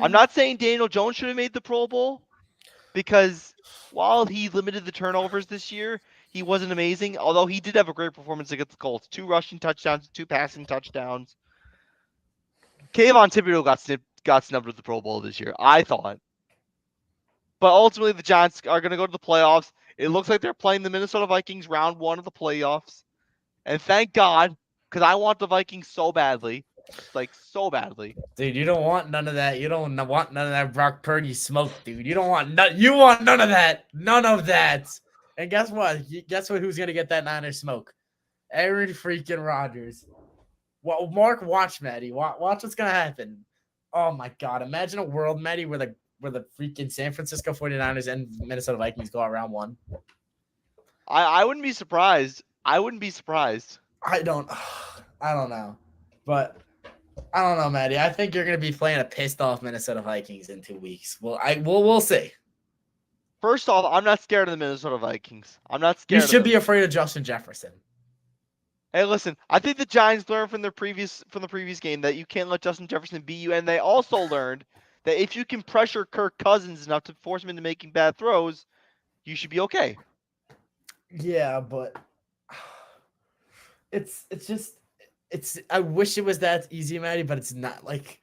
I'm not saying Daniel Jones should have made the Pro Bowl because while he limited the turnovers this year, he wasn't amazing. Although he did have a great performance against the Colts. 2 rushing touchdowns, 2 passing touchdowns. Kayvon Thibodeau got snubbed with the Pro Bowl this year, I thought. But ultimately, the Giants are going to go to the playoffs. It looks like they're playing the Minnesota Vikings round 1 of the playoffs. And thank God, because I want the Vikings so badly. Like, so badly. Dude, you don't want none of that. You don't want none of that Brock Purdy smoke, dude. You want none of that. None of that. And guess what? Who's going to get that Niners smoke? Aaron freaking Rodgers. Well, Mark, watch, Maddie. Watch what's going to happen. Oh, my God. Imagine a world, Maddie, where the freaking San Francisco 49ers and Minnesota Vikings go out round 1. I wouldn't be surprised. I don't know. But I don't know, Maddie. I think you're going to be playing a pissed off Minnesota Vikings in 2 weeks. We'll see. First off, I'm not scared of the Minnesota Vikings. I'm not scared. You should be afraid of Justin Jefferson. Hey, listen. I think the Giants learned from the previous game that you can't let Justin Jefferson beat you, and they also learned that if you can pressure Kirk Cousins enough to force him into making bad throws, you should be okay. Yeah, but I wish it was that easy, Maddie, but it's not. Like,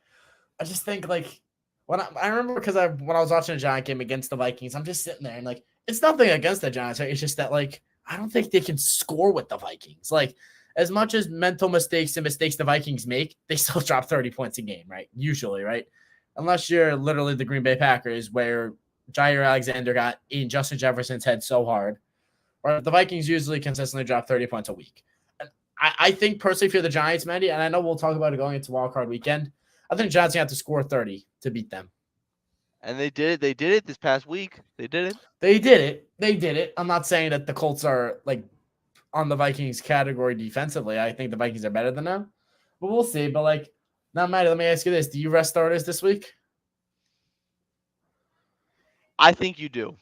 I just think like when I remember because when I was watching a Giant game against the Vikings, I'm just sitting there and like it's nothing against the Giants, right? It's just that like I don't think they can score with the Vikings. Like as much as mental mistakes and mistakes the Vikings make, they still drop 30 points a game, right? Usually, right? Unless you're literally the Green Bay Packers, where Jair Alexander got in Justin Jefferson's head so hard. Or the Vikings usually consistently drop 30 points a week. And I think personally for the Giants, Mandy, and I know we'll talk about it going into wildcard weekend, I think the Giants have to score 30 to beat them. And they did it. They did it this past week. They did it. They did it. I'm not saying that the Colts are like on the Vikings category defensively. I think the Vikings are better than them, but we'll see. But like, now, Maddie, let me ask you this: do you rest starters this week? I think you do.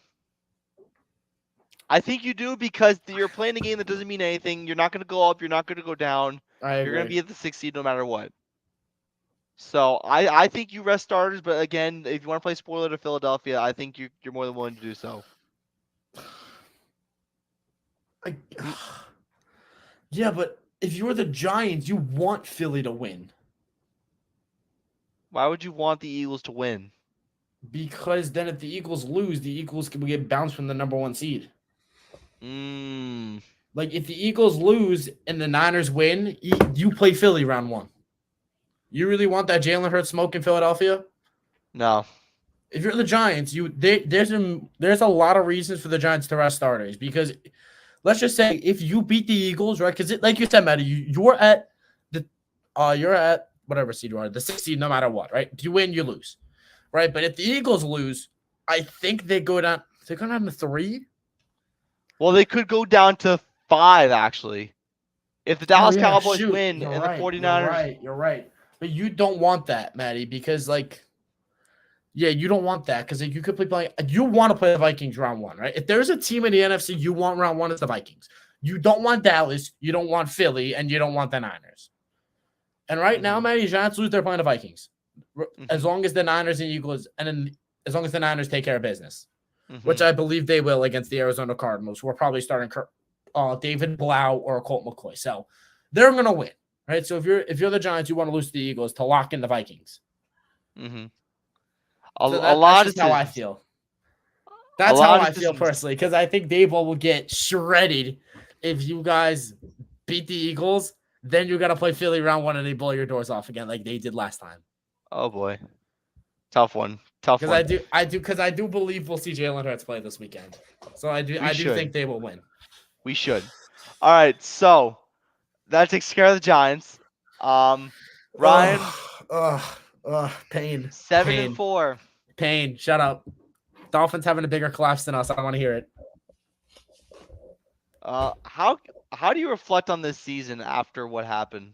I think you do because you're playing a game that doesn't mean anything. You're not going to go up. You're not going to go down. You're going to be at the 6th seed no matter what. So I think you rest starters, but again, if you want to play spoiler to Philadelphia, I think you're more than willing to do so. Yeah, but if you're the Giants, you want Philly to win. Why would you want the Eagles to win? Because then if the Eagles lose, the Eagles can get bounced from the number 1 seed. Like if the Eagles lose and the Niners win, you play Philly round 1. You really want that Jalen Hurts smoke in Philadelphia? No. If you're the Giants, there's a lot of reasons for the Giants to rest starters because let's just say if you beat the Eagles, right? Because like you said, Matty, you're at whatever seed you are, the 6th seed, no matter what, right? If you win, you lose, right? But if the Eagles lose, I think they go down. They're going down to 3. Well, they could go down to 5 actually. If the Dallas Cowboys win and the 49ers, you're right. But you don't want that, Matty, because like, yeah, you don't want that because like, you could you want to play the Vikings round 1, right? If there's a team in the NFC you want round 1, it's the Vikings. You don't want Dallas, you don't want Philly, and you don't want the Niners. And right now, Matty, Giants lose, they're playing the Vikings. As long as the Niners and Eagles, and then as long as the Niners take care of business, which I believe they will against the Arizona Cardinals, who are probably starting David Blau or Colt McCoy. So they're gonna win, right? So if you're the Giants, you want to lose to the Eagles to lock in the Vikings. That's just how I feel. That's how I feel personally, because I think Daboll will get shredded if you guys beat the Eagles. Then you got to play Philly round 1 and they blow your doors off again like they did last time. Oh boy, tough one. Because I do believe we'll see Jalen Hurts play this weekend. So I do think they will win. We should. All right, so that takes care of the Giants. Ryan, pain. 7-4. Pain. Shut up. Dolphins having a bigger collapse than us. I don't want to hear it. How do you reflect on this season after what happened?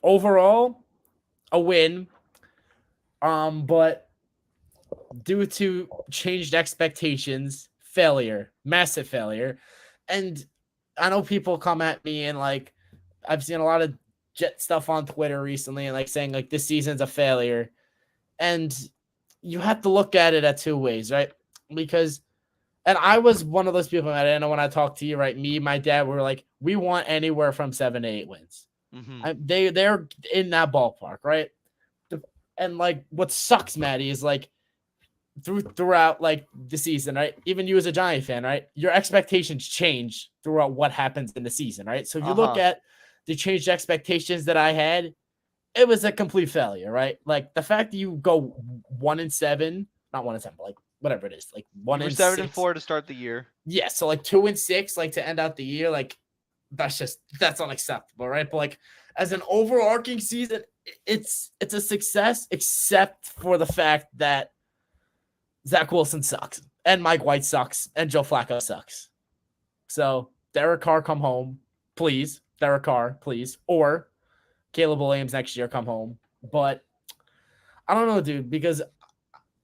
Overall, a win. But due to changed expectations, failure, massive failure. And I know people come at me and like I've seen a lot of Jet stuff on Twitter recently and like saying like this season's a failure. And you have to look at it at 2 ways, right? Because and I was one of those people, I know when I talked to you, right? Me, my dad were like, we want anywhere from 7 to 8 wins. They're in that ballpark, right? And like what sucks, Maddie, is like throughout like the season, right? Even you as a Giant fan, right? Your expectations change throughout what happens in the season, right? So if you look at the changed expectations that I had, it was a complete failure, right? Like the fact that you go 1-7, not 1-7, but like whatever it is, like 7-4 to start the year. Yeah, so like 2-6, like to end out the year, like that's unacceptable, right? But like as an overarching season, it's a success, except for the fact that Zach Wilson sucks, and Mike White sucks, and Joe Flacco sucks. So Derek Carr, come home, please. Derek Carr, please, or Caleb Williams next year, come home. But I don't know, dude, because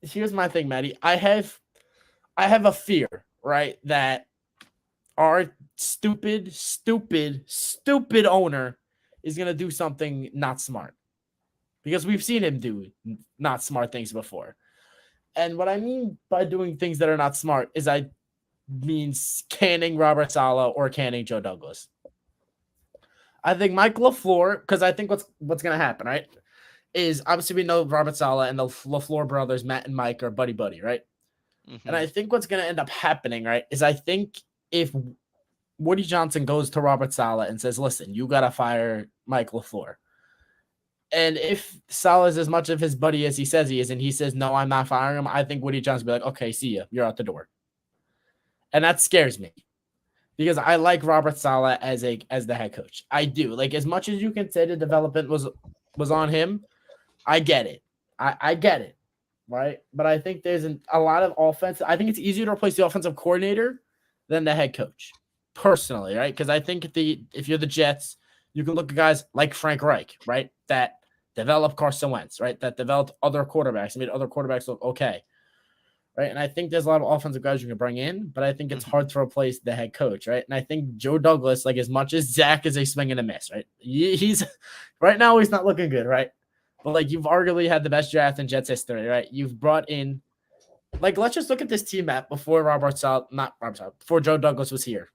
here's my thing, Maddie. I have a fear, right, that our stupid owner is going to do something not smart. Because we've seen him do not smart things before. And what I mean by doing things that are not smart is I mean canning Robert Saleh or canning Joe Douglas. I think Mike LaFleur, because I think what's going to happen, right, is obviously we know Robert Saleh and the LaFleur brothers, Matt and Mike, are buddy, right? And I think what's going to end up happening, right, is I think if Woody Johnson goes to Robert Saleh and says, listen, you got to fire Mike LaFleur. And if Saleh is as much of his buddy as he says he is, and he says, no, I'm not firing him, I think Woody Johnson will be like, okay, see ya. You're out the door. And that scares me because I like Robert Saleh as the head coach. I do. Like, as much as you can say the development was on him, I get it. I get it, right? But I think there's a lot of offense. I think it's easier to replace the offensive coordinator than the head coach. personally, right? Because I think if you're the Jets, you can look at guys like Frank Reich, right? That developed Carson Wentz, right? That developed other quarterbacks, made other quarterbacks look okay, right? And I think there's a lot of offensive guys you can bring in, but I think it's hard to replace the head coach, right? And I think Joe Douglas, like as much as Zach is a swing and a miss, right? He's right now he's not looking good, right? But like you've arguably had the best draft in Jets history, right? You've brought in, like, let's just look at this team map before before Joe Douglas was here.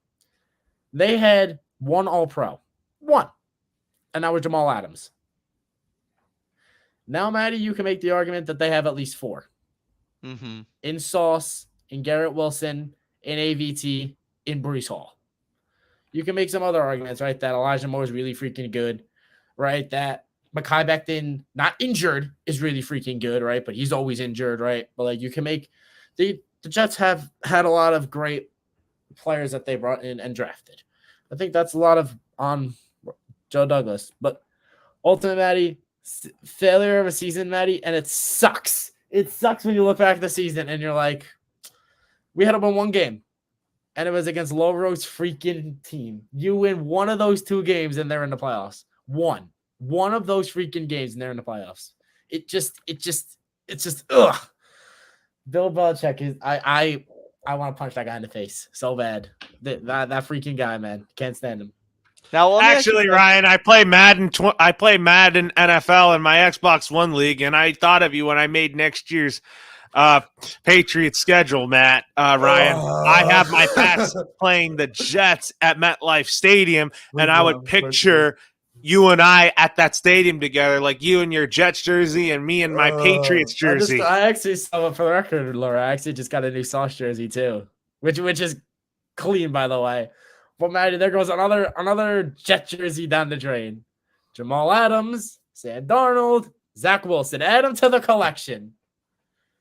They had one All-Pro, one, and that was Jamal Adams. Now, Maddie, you can make the argument that they have at least four. In Sauce, in Garrett Wilson, in AVT, in Brees Hall. You can make some other arguments, right? That Elijah Moore is really freaking good, right? That Mekhi Becton, not injured, is really freaking good, right? But he's always injured, right? But like you can make the Jets have had a lot of great players that they brought in and drafted. I think that's a lot of on Joe Douglas. But ultimately, Maddie, failure of a season, Maddie, and it sucks. It sucks when you look back at the season and you're like, we had to win one game, and it was against Low Road's freaking team. You win one of those two games, and they're in the playoffs. One of those freaking games, and they're in the playoffs. It's just ugh. Bill Belichick is I want to punch that guy in the face so bad. That freaking guy, man, can't stand him. Now, actually, Ryan, I play Madden NFL in my Xbox One league, and I thought of you when I made next year's Patriots schedule, Matt. Ryan, I have my past playing the Jets at MetLife Stadium, and I would picture you and I at that stadium together, like you in your Jets jersey and me in my Patriots jersey. I actually saw, for the record, Laura, I actually just got a new Sauce jersey too, which is clean, by the way. But Maddie, there goes another Jet jersey down the drain. Jamal Adams, Sam Darnold, Zach Wilson. Add them to the collection.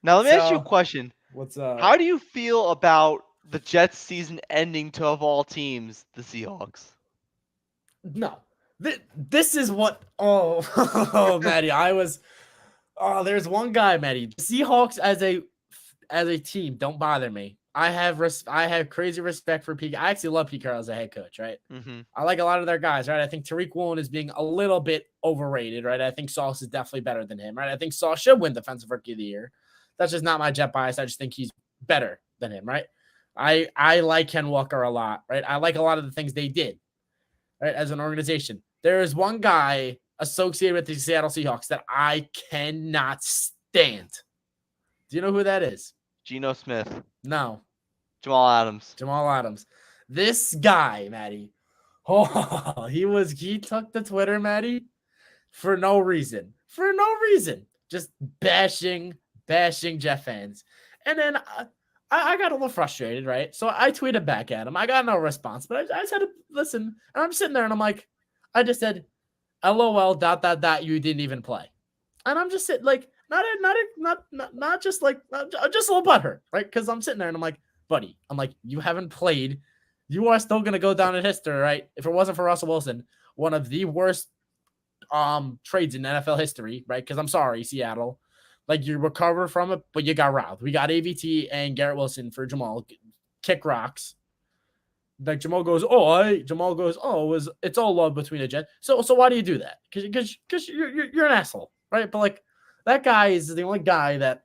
Now, let me ask you a question. What's up? How do you feel about the Jets season ending to, of all teams, the Seahawks? No. This is what... Oh, Maddie, there's one guy, Maddie. The Seahawks as a team don't bother me. I have crazy respect for Pete. I actually love Pete Carroll as a head coach, right? I like a lot of their guys, right? I think Tariq Woolen is being a little bit overrated, right? I think Sauce is definitely better than him, right? I think Sauce should win Defensive Rookie of the Year. That's just not my Jet bias. I just think he's better than him, right? I like Ken Walker a lot, right? I like a lot of the things they did, right, as an organization. There is one guy associated with the Seattle Seahawks that I cannot stand. Do you know who that is? Geno Smith. No. Jamal Adams. This guy, Maddie. He took the Twitter, Maddie, for no reason. Just bashing Jet fans. And then I got a little frustrated, right? So I tweeted back at him. I got no response, but I said, listen, and I'm sitting there and I'm like, I just said, LOL, ... you didn't even play. And I'm just sitting like, not just like, just a little butthurt, right? Because I'm sitting there and I'm like, buddy, you haven't played. You are still going to go down in history, right? If it wasn't for Russell Wilson, one of the worst trades in NFL history, right? Because I'm sorry, Seattle. Like, you recover from it, but you got robbed. We got AVT and Garrett Wilson for Jamal. Kick rocks. Like, Jamal goes, it's all love between the Jets. So why do you do that? Because you're an asshole, right? But, like, that guy is the only guy that...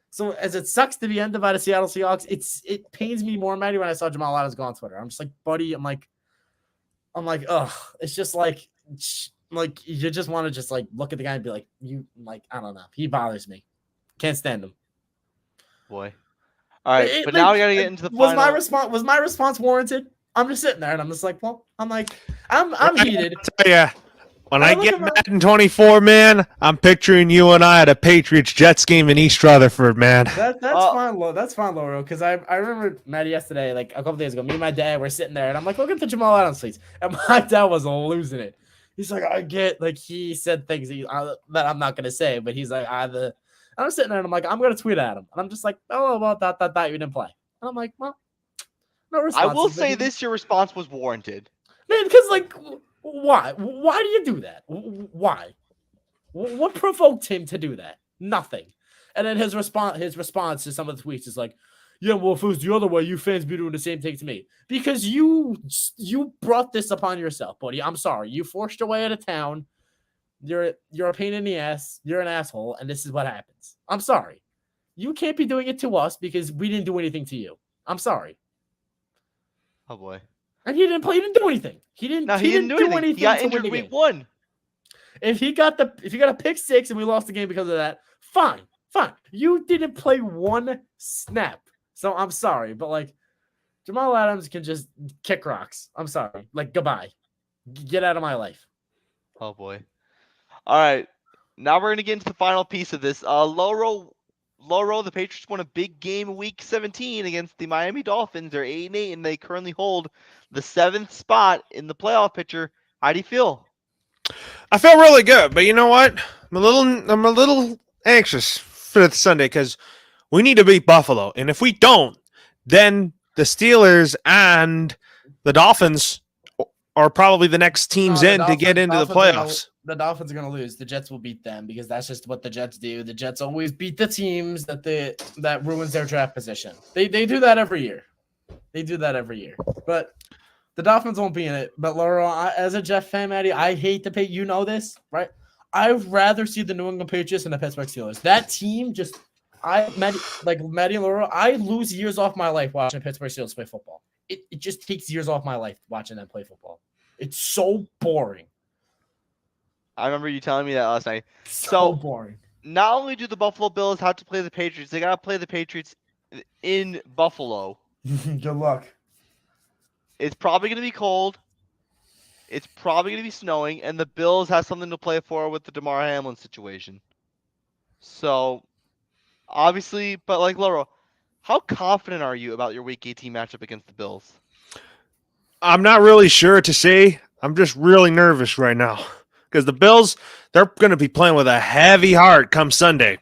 So, as it sucks to be ended by the Seattle Seahawks, it pains me more, Maddie, when I saw Jamal Adams go on Twitter. I'm just like, buddy, I'm like, ugh. It's just like you just want to just like look at the guy and be like, I don't know. He bothers me. Can't stand him. Boy. All right, but now we got to get into the final. Was my response warranted? I'm just sitting there and I'm just like, I'm heated. Yeah. When I get Madden 24, man, I'm picturing you and I at a Patriots-Jets game in East Rutherford, man. That's fine, That's fine, Lauro. Because I remember Matt yesterday, like a couple days ago, me and my dad were sitting there, and I'm like, look at the Jamal Adams tweets. And my dad was losing it. He's like, I get, like, he said things that I'm not going to say, but he's like, I'm sitting there, and I'm like, I'm going to tweet at him. And I'm just like, oh, well, that, you didn't play. And I'm like, well, no response. I will say your response was warranted. Man, because, like... Why? Why do you do that? Why? What provoked him to do that? Nothing. And then his response to some of the tweets is like, yeah, well, if it was the other way, you fans be doing the same thing to me because you brought this upon yourself, buddy. I'm sorry. You forced your way out of town. You're a pain in the ass. You're an asshole, and this is what happens. I'm sorry. You can't be doing it to us because we didn't do anything to you. I'm sorry. Oh boy. And he didn't play. He didn't do anything. He didn't do anything. He got to injured win the week game. 1. If he got a pick 6 and we lost the game because of that, fine. You didn't play one snap. So I'm sorry, but like Jamal Adams can just kick rocks. I'm sorry. Like goodbye. Get out of my life. Oh boy. All right. Now we're gonna get into the final piece of this. Loro, the Patriots won a big game week 17 against the Miami Dolphins. They're 8-8 and they currently hold the 7th spot in the playoff picture. How do you feel? I feel really good, but you know what? I'm a little anxious for Sunday because we need to beat Buffalo, and if we don't, then the Steelers and the Dolphins are probably the next teams to get into the playoffs. The Dolphins are going to lose. The Jets will beat them because that's just what the Jets do. The Jets always beat the teams that ruins their draft position. They do that every year. But the Dolphins won't be in it. But Laura, as a Jet fan, Maddie, I hate to pay. You know this, right? I'd rather see the New England Patriots and the Pittsburgh Steelers. That team just Maddie and Laura, I lose years off my life watching Pittsburgh Steelers play football. It just takes years off my life watching them play football. It's so boring. I remember you telling me that last night. So boring. Not only do the Buffalo Bills have to play the Patriots, they got to play the Patriots in Buffalo. Good luck. It's probably going to be cold. It's probably going to be snowing, and the Bills have something to play for with the Damar Hamlin situation. So, obviously, but like Laura, how confident are you about your Week 18 matchup against the Bills? I'm not really sure to say. I'm just really nervous right now because the Bills, they're going to be playing with a heavy heart come Sunday.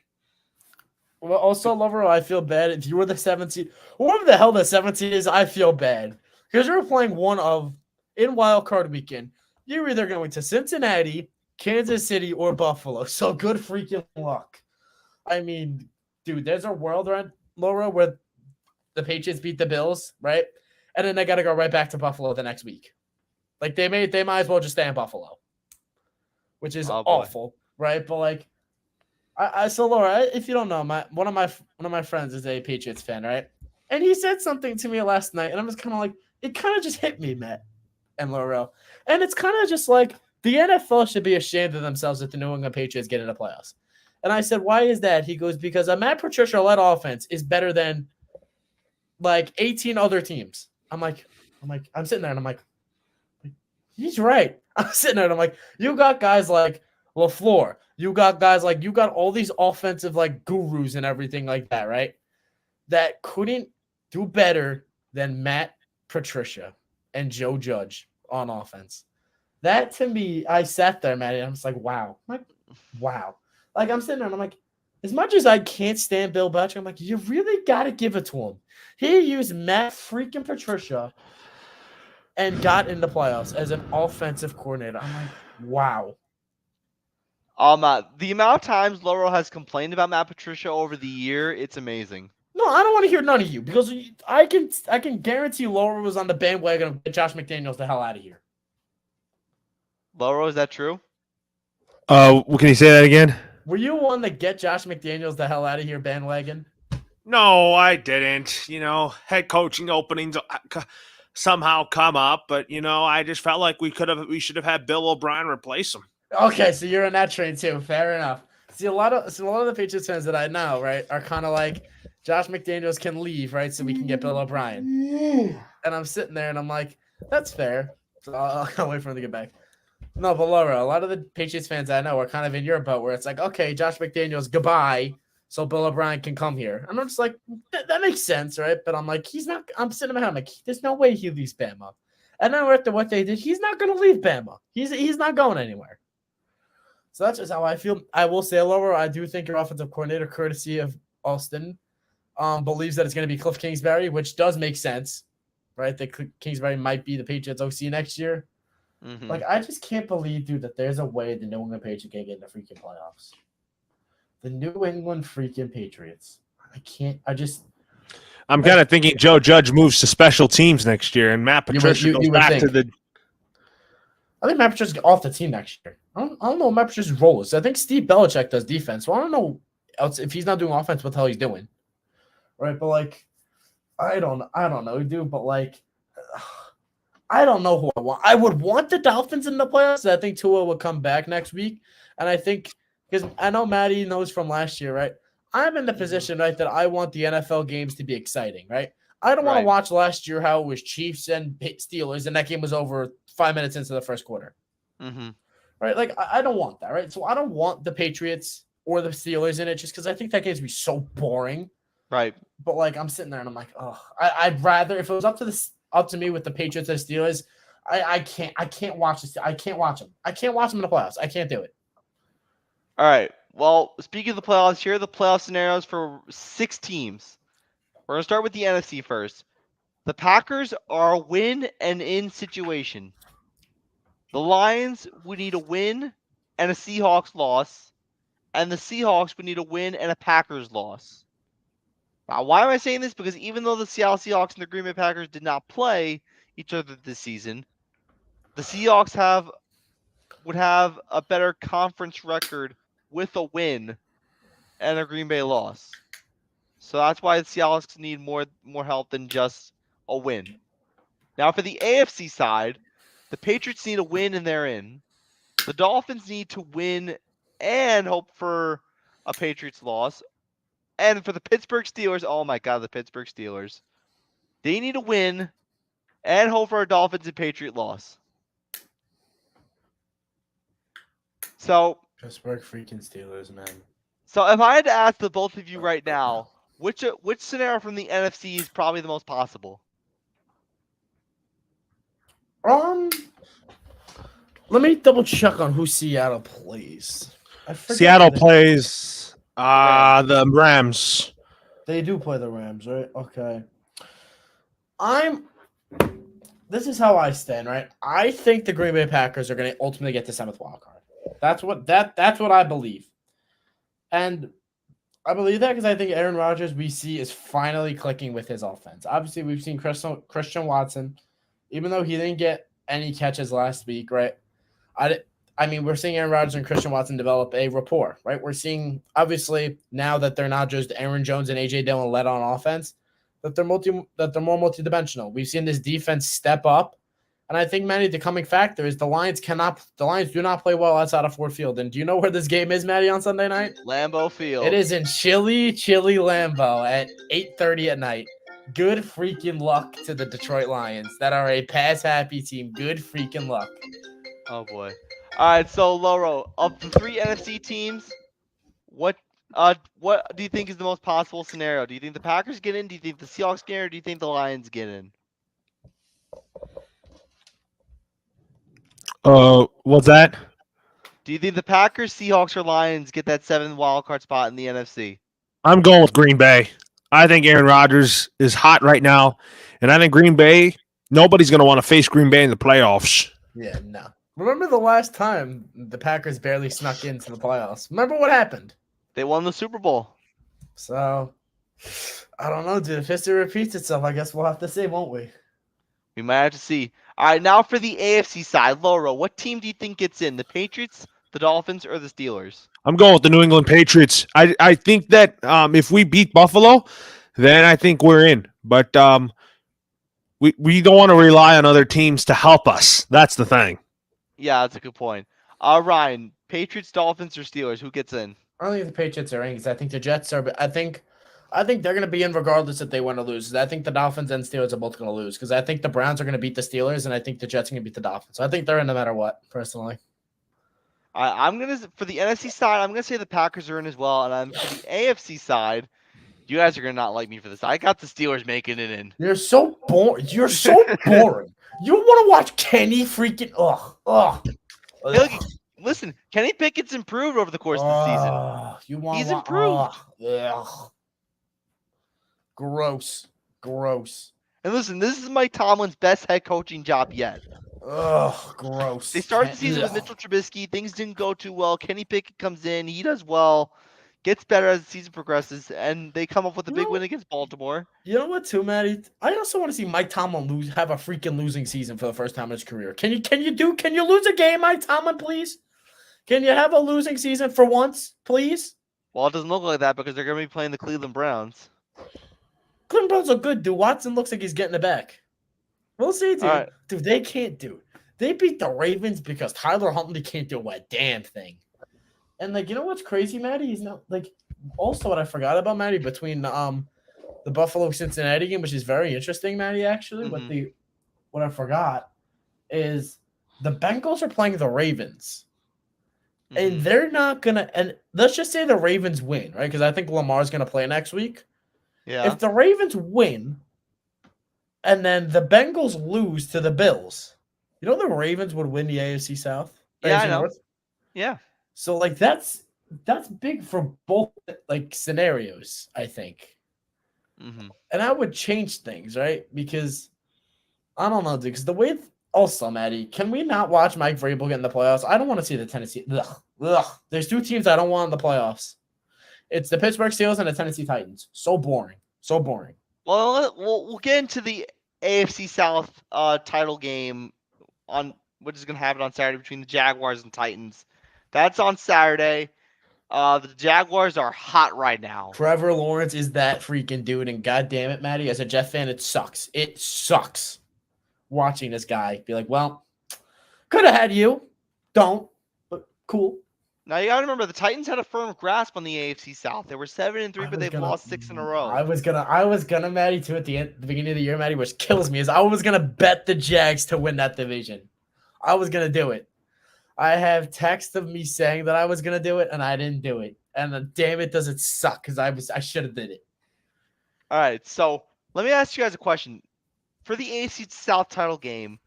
Well, also, Lover, I feel bad. If you were the 7th seed, whoever the hell the 7th seed is, I feel bad. Because you're playing in Wild Card Weekend, you're either going to Cincinnati, Kansas City, or Buffalo. So good freaking luck. I mean, dude, there's a world around Laura where the Patriots beat the Bills, right? And then they got to go right back to Buffalo the next week. Like they might as well just stay in Buffalo, which is awful, right? But like, so Laura, if you don't know, one of my friends is a Patriots fan, right? And he said something to me last night, and I'm just kind of like, it kind of just hit me, Matt and Laurel, and it's kind of just like the NFL should be ashamed of themselves if the New England Patriots get in the playoffs. And I said, why is that? He goes, because a Matt Patricia-led offense is better than like 18 other teams. I'm sitting there and I'm like, he's right. I'm sitting there and I'm like, you got guys like LaFleur. You got all these offensive like gurus and everything like that, right? That couldn't do better than Matt Patricia and Joe Judge on offense. That to me, I sat there, Matt, and I'm just like, wow. I'm like, wow. Like I'm sitting there and I'm like, as much as I can't stand Bill Belichick, I'm like, you really got to give it to him. He used Matt freaking Patricia and got in the playoffs as an offensive coordinator. I'm like, wow. The amount of times Laurel has complained about Matt Patricia over the year, it's amazing. No, I don't want to hear none of you because I can guarantee Laurel was on the bandwagon of get Josh McDaniels the hell out of here. Laurel, is that true? Can you say that again? Were you on the get Josh McDaniels the hell out of here bandwagon? No, I didn't. Head coaching openings somehow come up, but I just felt like we should have had Bill O'Brien replace him. Okay, so you're on that train too. Fair enough. See, a lot of the Patriots fans that I know, right, are kind of like Josh McDaniels can leave, right, so we can get Bill O'Brien. And I'm sitting there and I'm like, that's fair. So I'll wait for him to get back. No, but Laura, a lot of the Patriots fans I know are kind of in your boat where it's like, okay, Josh McDaniels, goodbye, so Bill O'Brien can come here. And I'm just like, that makes sense, right? But I'm like, he's not. I'm sitting behind. I'm like, there's no way he leaves Bama. And then after what they did, he's not going to leave Bama. He's not going anywhere. So that's just how I feel. I will say, Laura, I do think your offensive coordinator, courtesy of Austin, believes that it's going to be Cliff Kingsbury, which does make sense, right? That Kingsbury might be the Patriots OC next year. Mm-hmm. Like, I just can't believe, dude, that there's a way the New England Patriots can get in the freaking playoffs. The New England freaking Patriots. I'm kind of thinking Joe Judge moves to special teams next year, and Matt Patricia goes you would back think. to the. I think Matt Patricia's off the team next year. I don't know what Matt Patricia's role is. I think Steve Belichick does defense. So I don't know else if he's not doing offense, what the hell he's doing. Right, but like, I don't know, dude. But like, I don't know who I want. I would want the Dolphins in the playoffs. I think Tua will come back next week, and I think because I know Maddie knows from last year, right? I'm in the position, right, that I want the NFL games to be exciting, right? I don't want to watch last year how it was Chiefs and Steelers, and that game was over 5 minutes into the first quarter. Mm-hmm. Right? Like, I don't want that, right? So I don't want the Patriots or the Steelers in it just because I think that game's be so boring. Right. But like, I'm sitting there and I'm like, oh, I'd rather if it was up to me with the Patriots and Steelers, I can't watch this. I can't watch them. I can't watch them in the playoffs. I can't do it. All right. Well, speaking of the playoffs, here are the playoff scenarios for 6 teams. We're going to start with the NFC first. The Packers are a win and in situation. The Lions would need a win and a Seahawks loss. And the Seahawks would need a win and a Packers loss. Now, why am I saying this? Because even though the Seattle Seahawks and the Green Bay Packers did not play each other this season, the Seahawks would have a better conference record with a win and a Green Bay loss. So that's why the Seahawks need more help than just a win. Now for the AFC side, the Patriots need a win and they're in. The Dolphins need to win and hope for a Patriots loss. And for the Pittsburgh Steelers, oh my God, the Pittsburgh Steelers. They need a win and hope for a Dolphins and Patriot loss. So Pittsburgh freaking Steelers, man. So if I had to ask the both of you right now, which scenario from the NFC is probably the most possible? Let me double check on who Seattle plays. Seattle plays the Rams. They do play the Rams, right? Okay. This is how I stand, right? I think the Green Bay Packers are going to ultimately get the 7th wild card. That's what I believe. And I believe that because I think Aaron Rodgers, we see, is finally clicking with his offense. Obviously, we've seen Christian Watson, even though he didn't get any catches last week, right? I mean, we're seeing Aaron Rodgers and Christian Watson develop a rapport, right? We're seeing, obviously, now that they're not just Aaron Jones and A.J. Dillon led on offense, that they're more multidimensional. We've seen this defense step up. And I think, Matty, the coming factor is the Lions do not play well outside of Ford Field. And do you know where this game is, Matty, on Sunday night? Lambeau Field. It is in chilly Lambeau at 8:30 at night. Good freaking luck to the Detroit Lions that are a pass-happy team. Good freaking luck. Oh, boy. All right, so, Loro, of the 3 NFC teams, what do you think is the most possible scenario? Do you think the Packers get in? Do you think the Seahawks get in? Or do you think the Lions get in? What's that? Do you think the Packers, Seahawks, or Lions get that 7th wildcard spot in the NFC? I'm going with Green Bay. I think Aaron Rodgers is hot right now, and I think Green Bay, nobody's going to want to face Green Bay in the playoffs. Yeah, no. Remember the last time the Packers barely snuck into the playoffs? Remember what happened? They won the Super Bowl. So, I don't know, dude. If history repeats itself, I guess we'll have to see, won't we? We might have to see. All right, now for the AFC side, Laura, what team do you think gets in? The Patriots, the Dolphins, or the Steelers? I'm going with the New England Patriots. I think that if we beat Buffalo, then I think we're in. But we don't want to rely on other teams to help us. That's the thing. Yeah, that's a good point. Ryan, Patriots, Dolphins, or Steelers? Who gets in? I don't think the Patriots are in because I think the Jets are. I think they're going to be in regardless if they win or lose. I think the Dolphins and Steelers are both going to lose because I think the Browns are going to beat the Steelers and I think the Jets are going to beat the Dolphins. So I think they're in no matter what, personally. I'm gonna for the NFC side, I'm gonna say the Packers are in as well, and for the AFC side, you guys are gonna not like me for this. I got the Steelers making it in. You're so boring. You're so boring. You want to watch Kenny freaking Hey, look, listen, Kenny Pickett's improved over the course of the season. He's improved. Gross. And listen, this is Mike Tomlin's best head coaching job yet. Ugh, gross. They started the season with Mitchell Trubisky. Things didn't go too well. Kenny Pickett comes in. He does well. gets better as the season progresses, and they come up with a You big know- win against Baltimore. You know what, too, Maddie? I also want to see Mike Tomlin have a freaking losing season for the first time in his career. Can you lose a game, Mike Tomlin, please? Can you have a losing season for once, please? Well, it doesn't look like that because they're going to be playing the Cleveland Browns. Cleveland Browns are good, dude. Watson looks like he's getting it back. We'll see, dude. All right. Dude, they can't do. They beat the Ravens because Tyler Huntley can't do a damn thing. And like, you know what's crazy, Maddie? He's not like. Also, what I forgot about Maddie between the Buffalo Cincinnati game, which is very interesting, Maddie. Actually, what I forgot is the Bengals are playing the Ravens, and they're not gonna. And let's just say the Ravens win, right? Because I think Lamar's gonna play next week. Yeah. If the Ravens win, and then the Bengals lose to the Bills, you know the Ravens would win the AFC South. Yeah, AFC I know. North? Yeah. So like that's big for both like scenarios, I think. And I would change things, right? Because I don't know, dude. Because the way also, Maddie, can we not watch Mike Vrabel get in the playoffs? I don't want to see the Tennessee. Ugh. There's two teams I don't want in the playoffs. It's the Pittsburgh Steelers and the Tennessee Titans. So boring. So boring. Well, we'll get into the AFC South title game which is going to happen on Saturday between the Jaguars and Titans. That's on Saturday. The Jaguars are hot right now. Trevor Lawrence is that freaking dude, and God damn it, Maddie, as a Jet fan, it sucks. It sucks watching this guy be like, well, could have had you. Don't, but cool. Now you got to remember the Titans had a firm grasp on the AFC South. They were 7-3, but they've lost 6 in a row. I was gonna, Maddie, too, at the beginning of the year, Maddie, which kills me, is I was gonna bet the Jags to win that division. I was gonna do it. I have text of me saying that I was gonna do it, and I didn't do it. And damn it, does it suck? Because I should have did it. All right, so let me ask you guys a question. For the AFC South title game,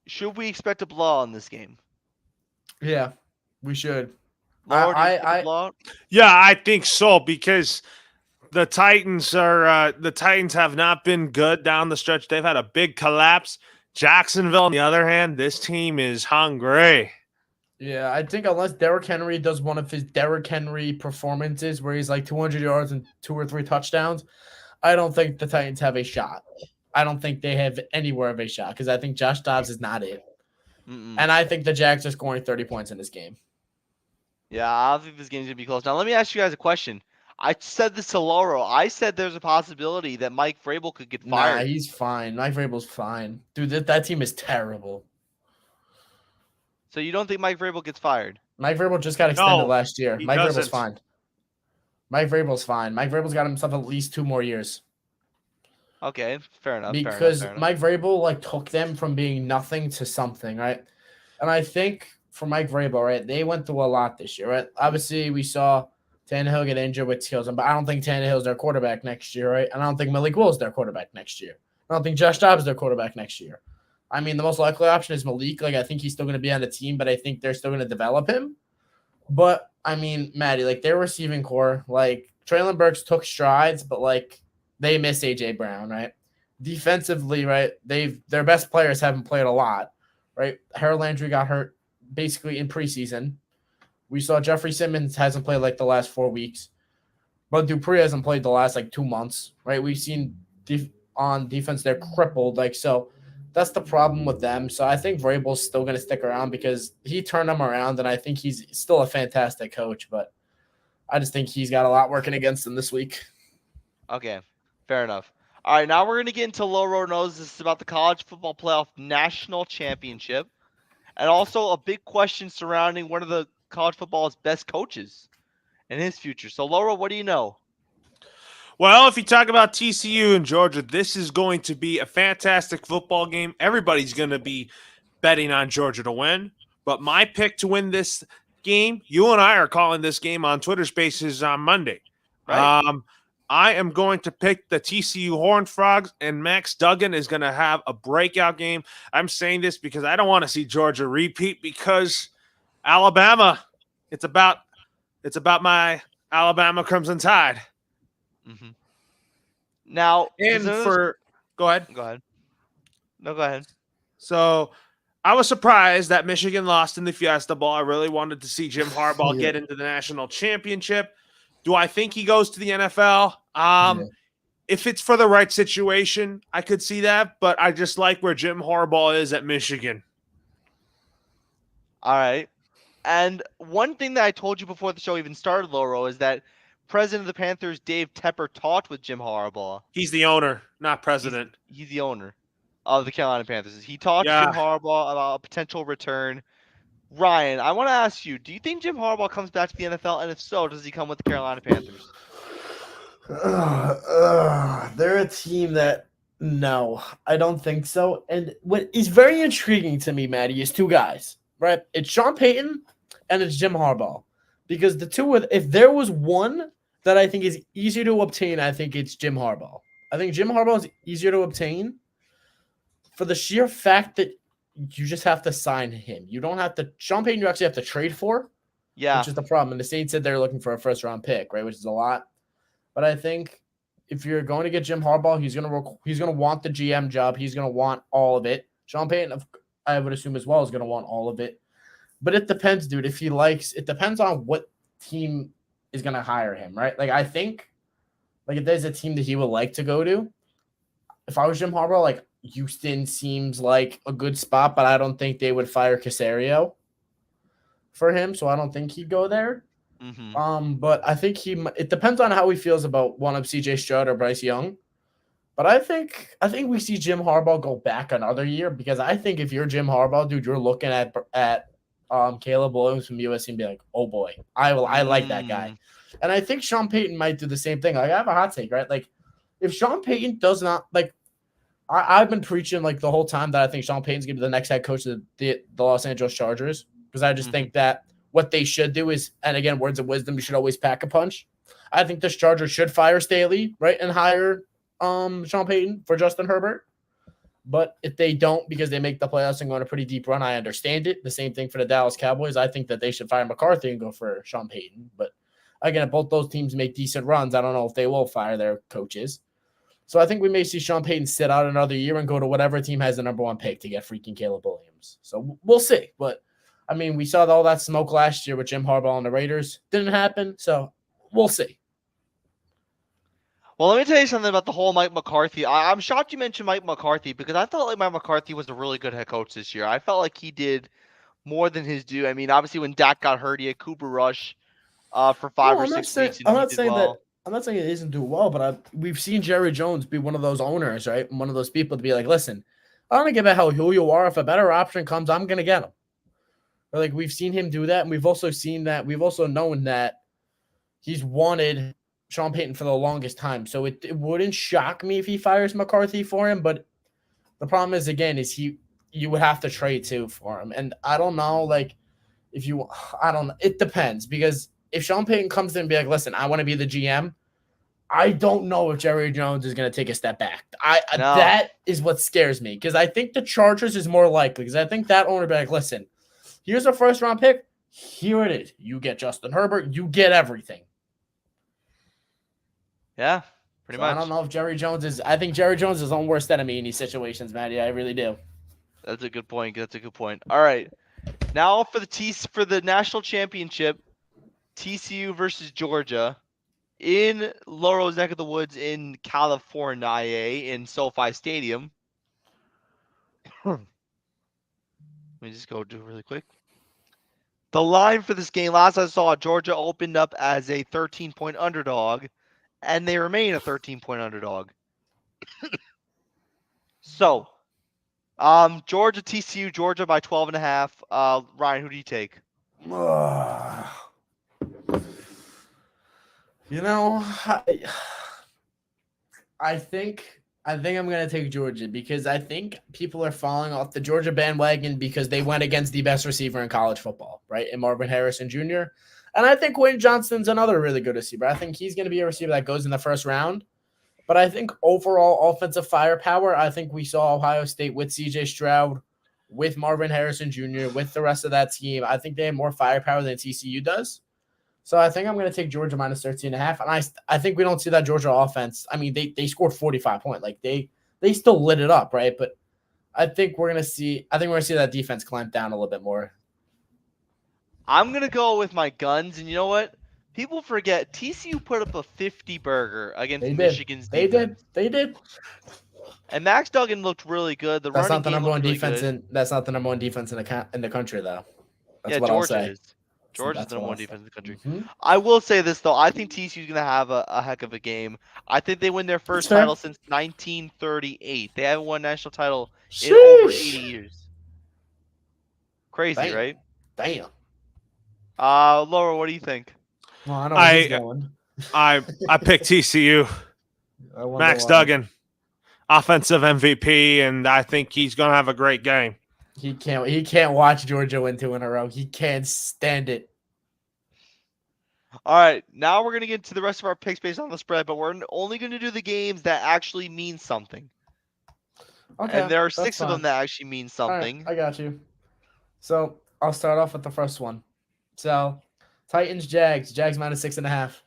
should we expect a blowout in this game? Yeah, we should. Laura, do you expect a blowout? Yeah, I think so because the Titans have not been good down the stretch. They've had a big collapse. Jacksonville, on the other hand, this team is hungry. Yeah, I think unless Derrick Henry does one of his Derrick Henry performances where he's like 200 yards and 2 or 3 touchdowns, I don't think the Titans have a shot. I don't think they have anywhere of a shot because I think Josh Dobbs is not it. And I think the Jags are scoring 30 points in this game. Yeah, I don't think this game's going to be close. Now, let me ask you guys a question. I said this to Lauro. I said there's a possibility that Mike Vrabel could get fired. Nah, he's fine. Mike Vrabel's fine. Dude, that team is terrible. So you don't think Mike Vrabel gets fired? Mike Vrabel just got extended last year. Mike doesn't. Vrabel's fine. Mike Vrabel's fine. Mike Vrabel's got himself at least 2 more years. Okay, fair enough. Because fair enough. Mike Vrabel took them from being nothing to something, right? And I think for Mike Vrabel, right, they went through a lot this year, right? Obviously, we saw Tannehill get injured, which kills him, but I don't think Tannehill's their quarterback next year, right? And I don't think Malik Will's their quarterback next year. I don't think Josh Dobbs is their quarterback next year. I mean, the most likely option is Malik. I think he's still going to be on the team, but I think they're still going to develop him. But, I mean, Maddie, their receiving core, Traylon Burks took strides, but, they miss A.J. Brown, right? Defensively, right, their best players haven't played a lot, right? Harold Landry got hurt basically in preseason. We saw Jeffrey Simmons hasn't played the last 4 weeks. But Dupree hasn't played the last 2 months, right? We've seen on defense they're crippled. So that's the problem with them. So I think Vrabel's still going to stick around because he turned them around, and I think he's still a fantastic coach. But I just think he's got a lot working against him this week. Okay, fair enough. All right, now we're going to get into Low Road Knows. This is about the College Football Playoff National Championship. And also a big question surrounding one of the college football's best coaches and his future. So, Laura, what do you know? Well, if you talk about TCU and Georgia, this is going to be a fantastic football game. Everybody's going to be betting on Georgia to win. But my pick to win this game, you and I are calling this game on Twitter Spaces on Monday. Right. I am going to pick the TCU Horned Frogs, and Max Duggan is going to have a breakout game. I'm saying this because I don't want to see Georgia repeat because Alabama, it's about my Alabama Crimson Tide. Mm-hmm. Now, go ahead. Go ahead. No, go ahead. So I was surprised that Michigan lost in the Fiesta Bowl. I really wanted to see Jim Harbaugh get into the national championship. Do I think he goes to the NFL? Yeah. If it's for the right situation, I could see that, but I just like where Jim Harbaugh is at Michigan. All right. And one thing that I told you before the show even started, Loro, is that president of the Panthers, Dave Tepper, talked with Jim Harbaugh. He's the owner, not president. He's the owner of the Carolina Panthers. He talked to Yeah. Jim Harbaugh about a potential return. Ryan, I want to ask you, do you think Jim Harbaugh comes back to the NFL? And if so, does he come with the Carolina Panthers? They're a team that no, I don't think so. And what is very intriguing to me, Maddie, is two guys, right? It's Sean Payton and it's Jim Harbaugh. Because the two, if there was one that I think is easier to obtain, I think it's Jim Harbaugh. I think Jim Harbaugh is easier to obtain for the sheer fact that you just have to sign him. You don't have to. Sean Payton, you actually have to trade for, Yeah. which is the problem. And the Saints said they're looking for a first round pick, right? Which is a lot. But I think if you're going to get Jim Harbaugh, he's gonna want the GM job. He's gonna want all of it. Sean Payton, I would assume as well, is gonna want all of it. But it depends, dude. If he likes, it depends on what team is gonna hire him, right? Like I think, like if there's a team that he would like to go to, if I was Jim Harbaugh, like Houston seems like a good spot, but I don't think they would fire Caserio for him, so I don't think he'd go there. Mm-hmm. But I think it depends on how he feels about one of CJ Stroud or Bryce Young. But I think we see Jim Harbaugh go back another year because I think if you're Jim Harbaugh, dude, you're looking at Caleb Williams from USC and be like, oh boy, I like that guy. And I think Sean Payton might do the same thing. Like I have a hot take, right? Like if Sean Payton does not like, I've been preaching like the whole time that I think Sean Payton's gonna be the next head coach of the Los Angeles Chargers because I just think that what they should do is, and again, words of wisdom, you should always pack a punch. I think the Chargers should fire Staley, right, and hire Sean Payton for Justin Herbert. But if they don't because they make the playoffs and go on a pretty deep run, I understand it. The same thing for the Dallas Cowboys. I think that they should fire McCarthy and go for Sean Payton. But again, if both those teams make decent runs, I don't know if they will fire their coaches. So I think we may see Sean Payton sit out another year and go to whatever team has the number one pick to get freaking Caleb Williams. So we'll see. But I mean, we saw all that smoke last year with Jim Harbaugh and the Raiders. Didn't happen, so we'll see. Well, let me tell you something about the whole Mike McCarthy. I'm shocked you mentioned Mike McCarthy because I felt like Mike McCarthy was a really good head coach this year. I felt like he did more than his due. I mean, obviously when Dak got hurt, he had Cooper Rush for 5 or 6 weeks, and I'm he not did saying well. that. I'm not saying it isn't do well, but we've seen Jerry Jones be one of those owners, right? One of those people to be like, listen, I don't give a hell who you are. If a better option comes, I'm gonna get him. Or like we've seen him do that, and we've also known that he's wanted Sean Payton for the longest time. So it wouldn't shock me if he fires McCarthy for him. But the problem is, again, is you would have to trade too for him. And I don't know, like it depends because if Sean Payton comes in and be like, listen, I want to be the GM, I don't know if Jerry Jones is going to take a step back. No. That is what scares me because I think the Chargers is more likely because I think that owner would be like, listen, here's a first round pick. Here it is. You get Justin Herbert. You get everything. Yeah, pretty much. I don't know if Jerry Jones is. I think Jerry Jones is his own worst enemy in these situations, Maddie. I really do. That's a good point. All right, now for the national championship, TCU versus Georgia in Laurel's neck of the woods in California in SoFi Stadium. Let me just go do it really quick. The line for this game, last I saw, Georgia opened up as a 13-point underdog, and they remain a 13-point underdog. So, Georgia, TCU, Georgia by 12.5. Ryan, who do you take? You know, I think I'm gonna take Georgia because I think people are falling off the Georgia bandwagon because they went against the best receiver in college football, right? And Marvin Harrison Jr. And I think Wayne Johnston's another really good receiver. I think he's gonna be a receiver that goes in the first round. But I think overall offensive firepower, I think we saw Ohio State with CJ Stroud, with Marvin Harrison Jr., with the rest of that team. I think they have more firepower than TCU does. So I think I'm going to take Georgia minus 13.5. And I think we don't see that Georgia offense. I mean, they scored 45 points. Like they still lit it up, right? But I think we're going to see that defense clamp down a little bit more. I'm going to go with my guns. And you know what? People forget TCU put up a 50 burger against They did. Michigan's They defense. did. They did. And Max Duggan looked really good. The That's running not the game number looked one really defense good. that's not the number one defense in the country though. That's Yeah, what I'll Georgia say. is. Georgia's That's the number what one I'll say. defense in the country. Mhm. I will say this though. I think TCU's gonna have a heck of a game. I think they win their first fair. title since 1938. They haven't won a national title in over 80 Sheesh. years. Crazy, Damn. right? Damn. Laura, what do you think? Well, I know where he's going. I picked TCU. I wonder Max why. Duggan, offensive MVP, and I think he's gonna have a great game. He can't watch Georgia win 2 in a row. He can't stand it. All right, now we're gonna get to the rest of our picks based on the spread, but we're only gonna do the games that actually mean something. Okay. And there are that's 6 of them fine. that actually mean All right, something. I got you. So I'll start off with the first one. So Titans, Jags minus 6.5.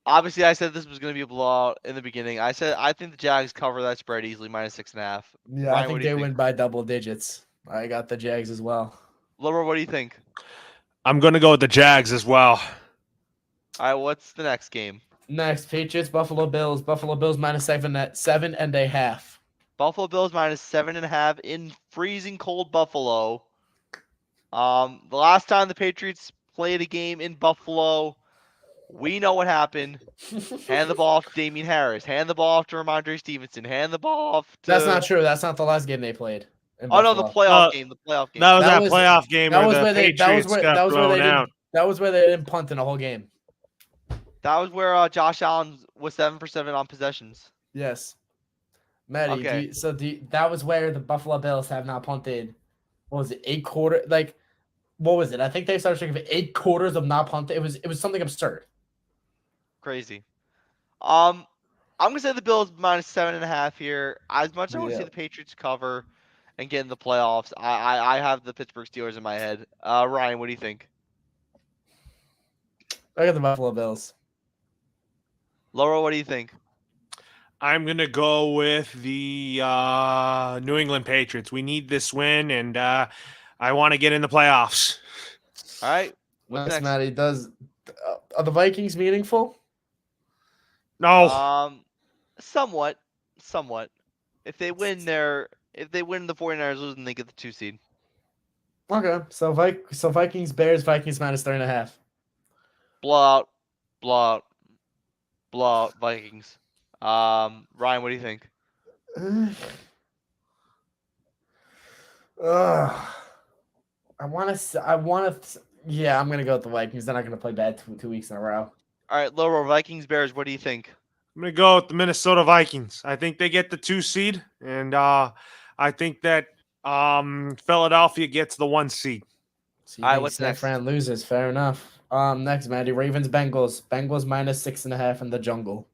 Obviously, I said this was going to be a blowout in the beginning. I said I think the Jags cover that spread easily, minus 6.5. Yeah, Ryan, I what think do you they think? win by double digits. I got the Jags as well. Laura, what do you think? I'm gonna go with the Jags as well. All right, what's the next game? Next, Patriots, Buffalo Bills. Buffalo Bills minus 7.5. Buffalo Bills minus 7.5 in freezing cold Buffalo. The last time the Patriots played a game in Buffalo, we know what happened. Hand the ball off to Damian Harris. Hand the ball off to Ramondre Stevenson. Hand the ball off to. That's not true. That's not the last game they played. In Oh no, the Buffalo. playoff game. The playoff game. That was That that was- playoff game That where was the where they. Patriots got blown out. That was where they didn't punt in the whole game. That was where Josh Allen was 7 for 7 on possessions. Yes. Maddie, Okay. that was where the Buffalo Bills have not punted. What was it? 8 quarter? Like, what was it? I think they started streaking for 8 quarters of not punting. It was something absurd. Crazy. I'm gonna say the Bills minus 7.5 here. As much as I want to see Yeah. the Patriots cover and get in the playoffs, I have the Pittsburgh Steelers in my head. Ryan, what do you think? I got the Buffalo Bills. Laura, what do you think? I'm gonna go with the New England Patriots. We need this win, and I want to get in the playoffs. All right. What's Nice, next? Maddie. Are the Vikings meaningful? No, Somewhat. If they win the 49ers lose, then they get the 2 seed. Okay, so Vikings, Bears, Vikings minus 3.5. Blowout, Vikings. Ryan, what do you think? Yeah, I'm gonna go with the Vikings. They're not gonna play bad 2 weeks in a row. All right, Laura, Vikings, Bears. What do you think? I'm gonna go with the Minnesota Vikings. I think they get the 2 seed, and I think that Philadelphia gets the 1 seed. So All right, what's next? Fran loses. Fair enough. Next, Maddie, Ravens, Bengals. Bengals minus 6.5 in the jungle.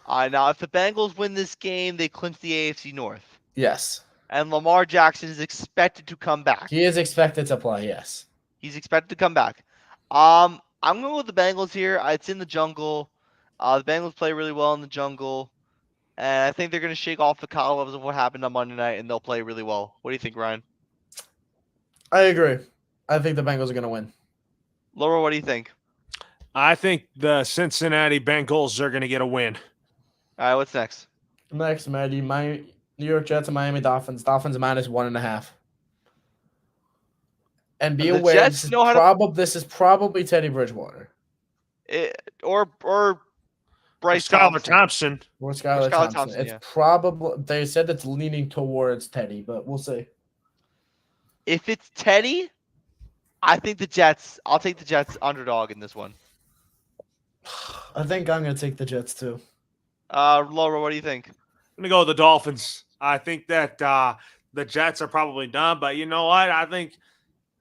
Now if the Bengals win this game, they clinch the AFC North, Yes, and Lamar Jackson is expected to come back. he is expected to play. Yes. He's expected to come back. I'm going with the Bengals here. It's in the jungle. The Bengals play really well in the jungle, and I think they're going to shake off the cobwebs of what happened on Monday night, and they'll play really well. What do you think, Ryan? I agree. I think the Bengals are gonna win. Laura, what do you think? I think the Cincinnati Bengals are gonna get a win. All right, what's next? Next, Maddie, my New York Jets and Miami Dolphins. Dolphins minus 1.5. And be The aware, Jets know how to- this is probably Teddy Bridgewater Or Bryce Skylar Thompson. Thompson. or Skylar Skylar Thompson. Thompson, It's yeah. probably they said it's leaning towards Teddy, but we'll see. If it's Teddy, I think the Jets. I'll take the Jets underdog in this one. I think I'm gonna take the Jets too. Laura, what do you think? I'm gonna go with the Dolphins. I think that the Jets are probably done, but you know what? I think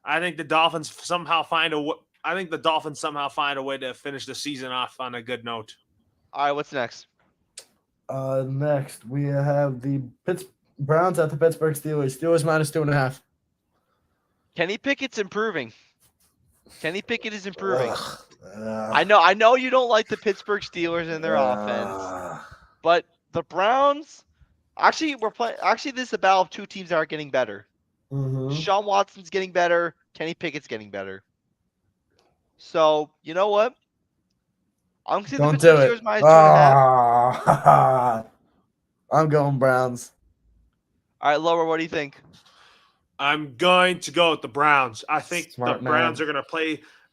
the Dolphins somehow find a way to finish the season off on a good note. All right, what's next? Next we have the Browns at the Pittsburgh Steelers. Steelers minus 2.5. Kenny Pickett's improving. Kenny Pickett is improving. Ugh. I know you don't like the Pittsburgh Steelers and their offense, but the Browns actually this is a battle of 2 teams that are getting better. Mhm. Deshaun Watson's getting better, Kenny Pickett's getting better. So you know what? I'm gonna see the Don't Pittsburgh do it. Steelers minus 2.5. I'm going Browns. All right, Lower, what do you think? I'm going to go with the Browns. I think Smart the Browns man. are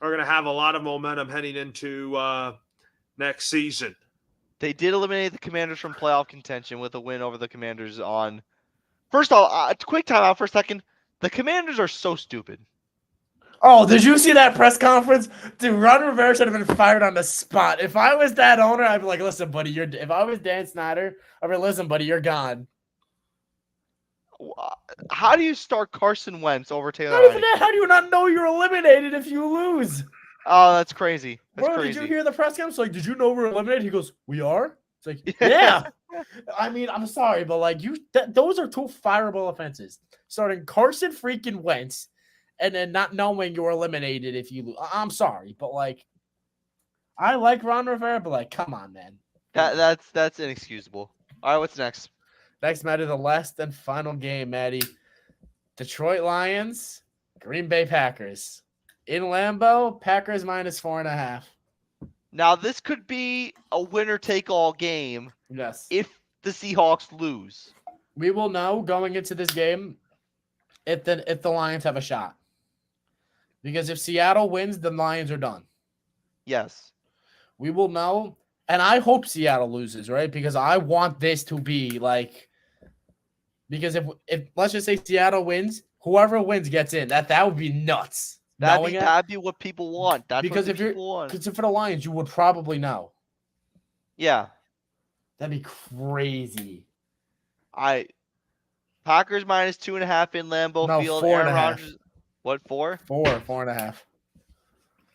going to have a lot of momentum heading into next season. They did eliminate the Commanders from playoff contention with a win over the Commanders on. First of all, quick time out for a second. The Commanders are so stupid. Oh, did you see that press conference? Dude, Ron Rivera should have been fired on the spot. If I was that owner, I'd be like, listen, buddy, you're. If I was Dan Snyder, I'd be like, listen, buddy, you're gone. How do you start Carson Wentz over Taylor Not even Heineke? that. How do you not know you're eliminated if you lose? Oh, that's crazy. That's Bro, crazy. did you hear the press conference? Like, did you know we're eliminated? He goes, we are? It's like, yeah. I mean, I'm sorry, but like those are two fireable offenses. Starting Carson freaking Wentz and then not knowing you're eliminated if you lose. I'm sorry, but like I like Ron Rivera, but like, come on, man. That's inexcusable. All right, what's next? Next, Maddie, the last and final game, Maddie. Detroit Lions, Green Bay Packers. In Lambeau, Packers minus 4.5. Now this could be a winner-take-all game Yes. if the Seahawks lose. We will know going into this game if the Lions have a shot. Because if Seattle wins, the Lions are done. Yes. We will know. And I hope Seattle loses, right? Because I want this to be like because if let's just say Seattle wins, whoever wins gets in. That would be nuts. That'd be what people want. That's because what if you're people want. because for the Lions, you would probably know. Yeah. That'd be crazy. Packers minus 2.5 in Lambeau No, Field. 4.5. Aaron Rodgers. What, 4? 4.5.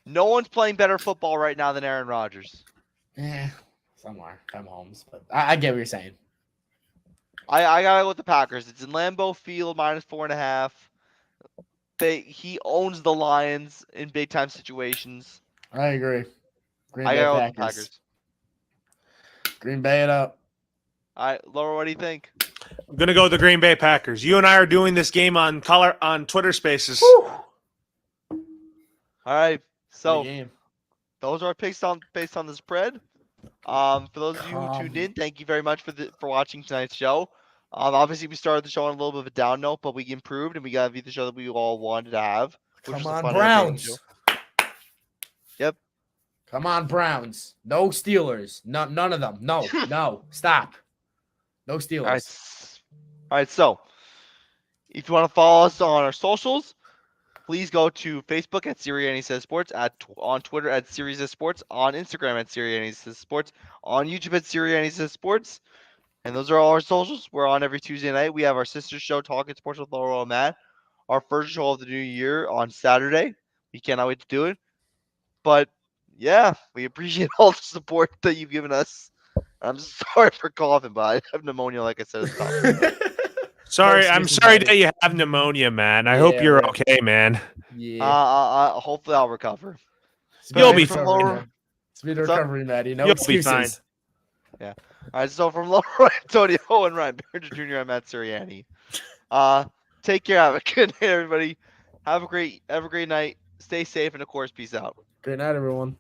No one's playing better football right now than Aaron Rodgers. Somewhere. I'm Holmes, but I get what you're saying. I gotta go with the Packers. It's in Lambeau Field minus 4.5. He owns the Lions in big time situations. I agree. Green I Bay gotta go with the Packers. Packers. Green Bay it up. All right, Laura, what do you think? I'm going to go with the Green Bay Packers. You and I are doing this game on Twitter Spaces. All right, so game. those are our picks based on the spread. For those of you who tuned in, thank you very much for watching tonight's show. Obviously, we started the show on a little bit of a down note, but we improved and we got to be the show that we all wanted to have. Come on, Browns. Yep. Come on, Browns. No Steelers. None of them. No. Stop. No Steelers. All right. So, if you want to follow us on our socials, please go to Facebook at Siriani Says Sports, on Twitter at Siriani Says Sports, on Instagram at Siriani Says Sports, on YouTube at Siriani Says Sports. And those are all our socials. We're on every Tuesday night. We have our sister show, Talking Sports with Laurel and Matt, our first show of the new year on Saturday. We cannot wait to do it. But yeah, we appreciate all the support that you've given us. I'm sorry for coughing, but I have pneumonia, like I said at the top. Sorry, I'm sorry that you have pneumonia, man. I hope you're okay, man. Yeah. Hopefully I'll recover. You'll be fine. Speed recovery, Maddie. No excuses. Be fine. Yeah. All right. So from Laura Antonio and Ryan Barringer Jr., I'm Matt Siriani. Take care. Have a good night, everybody. Have a great night. Stay safe, and of course, peace out. Great night, everyone.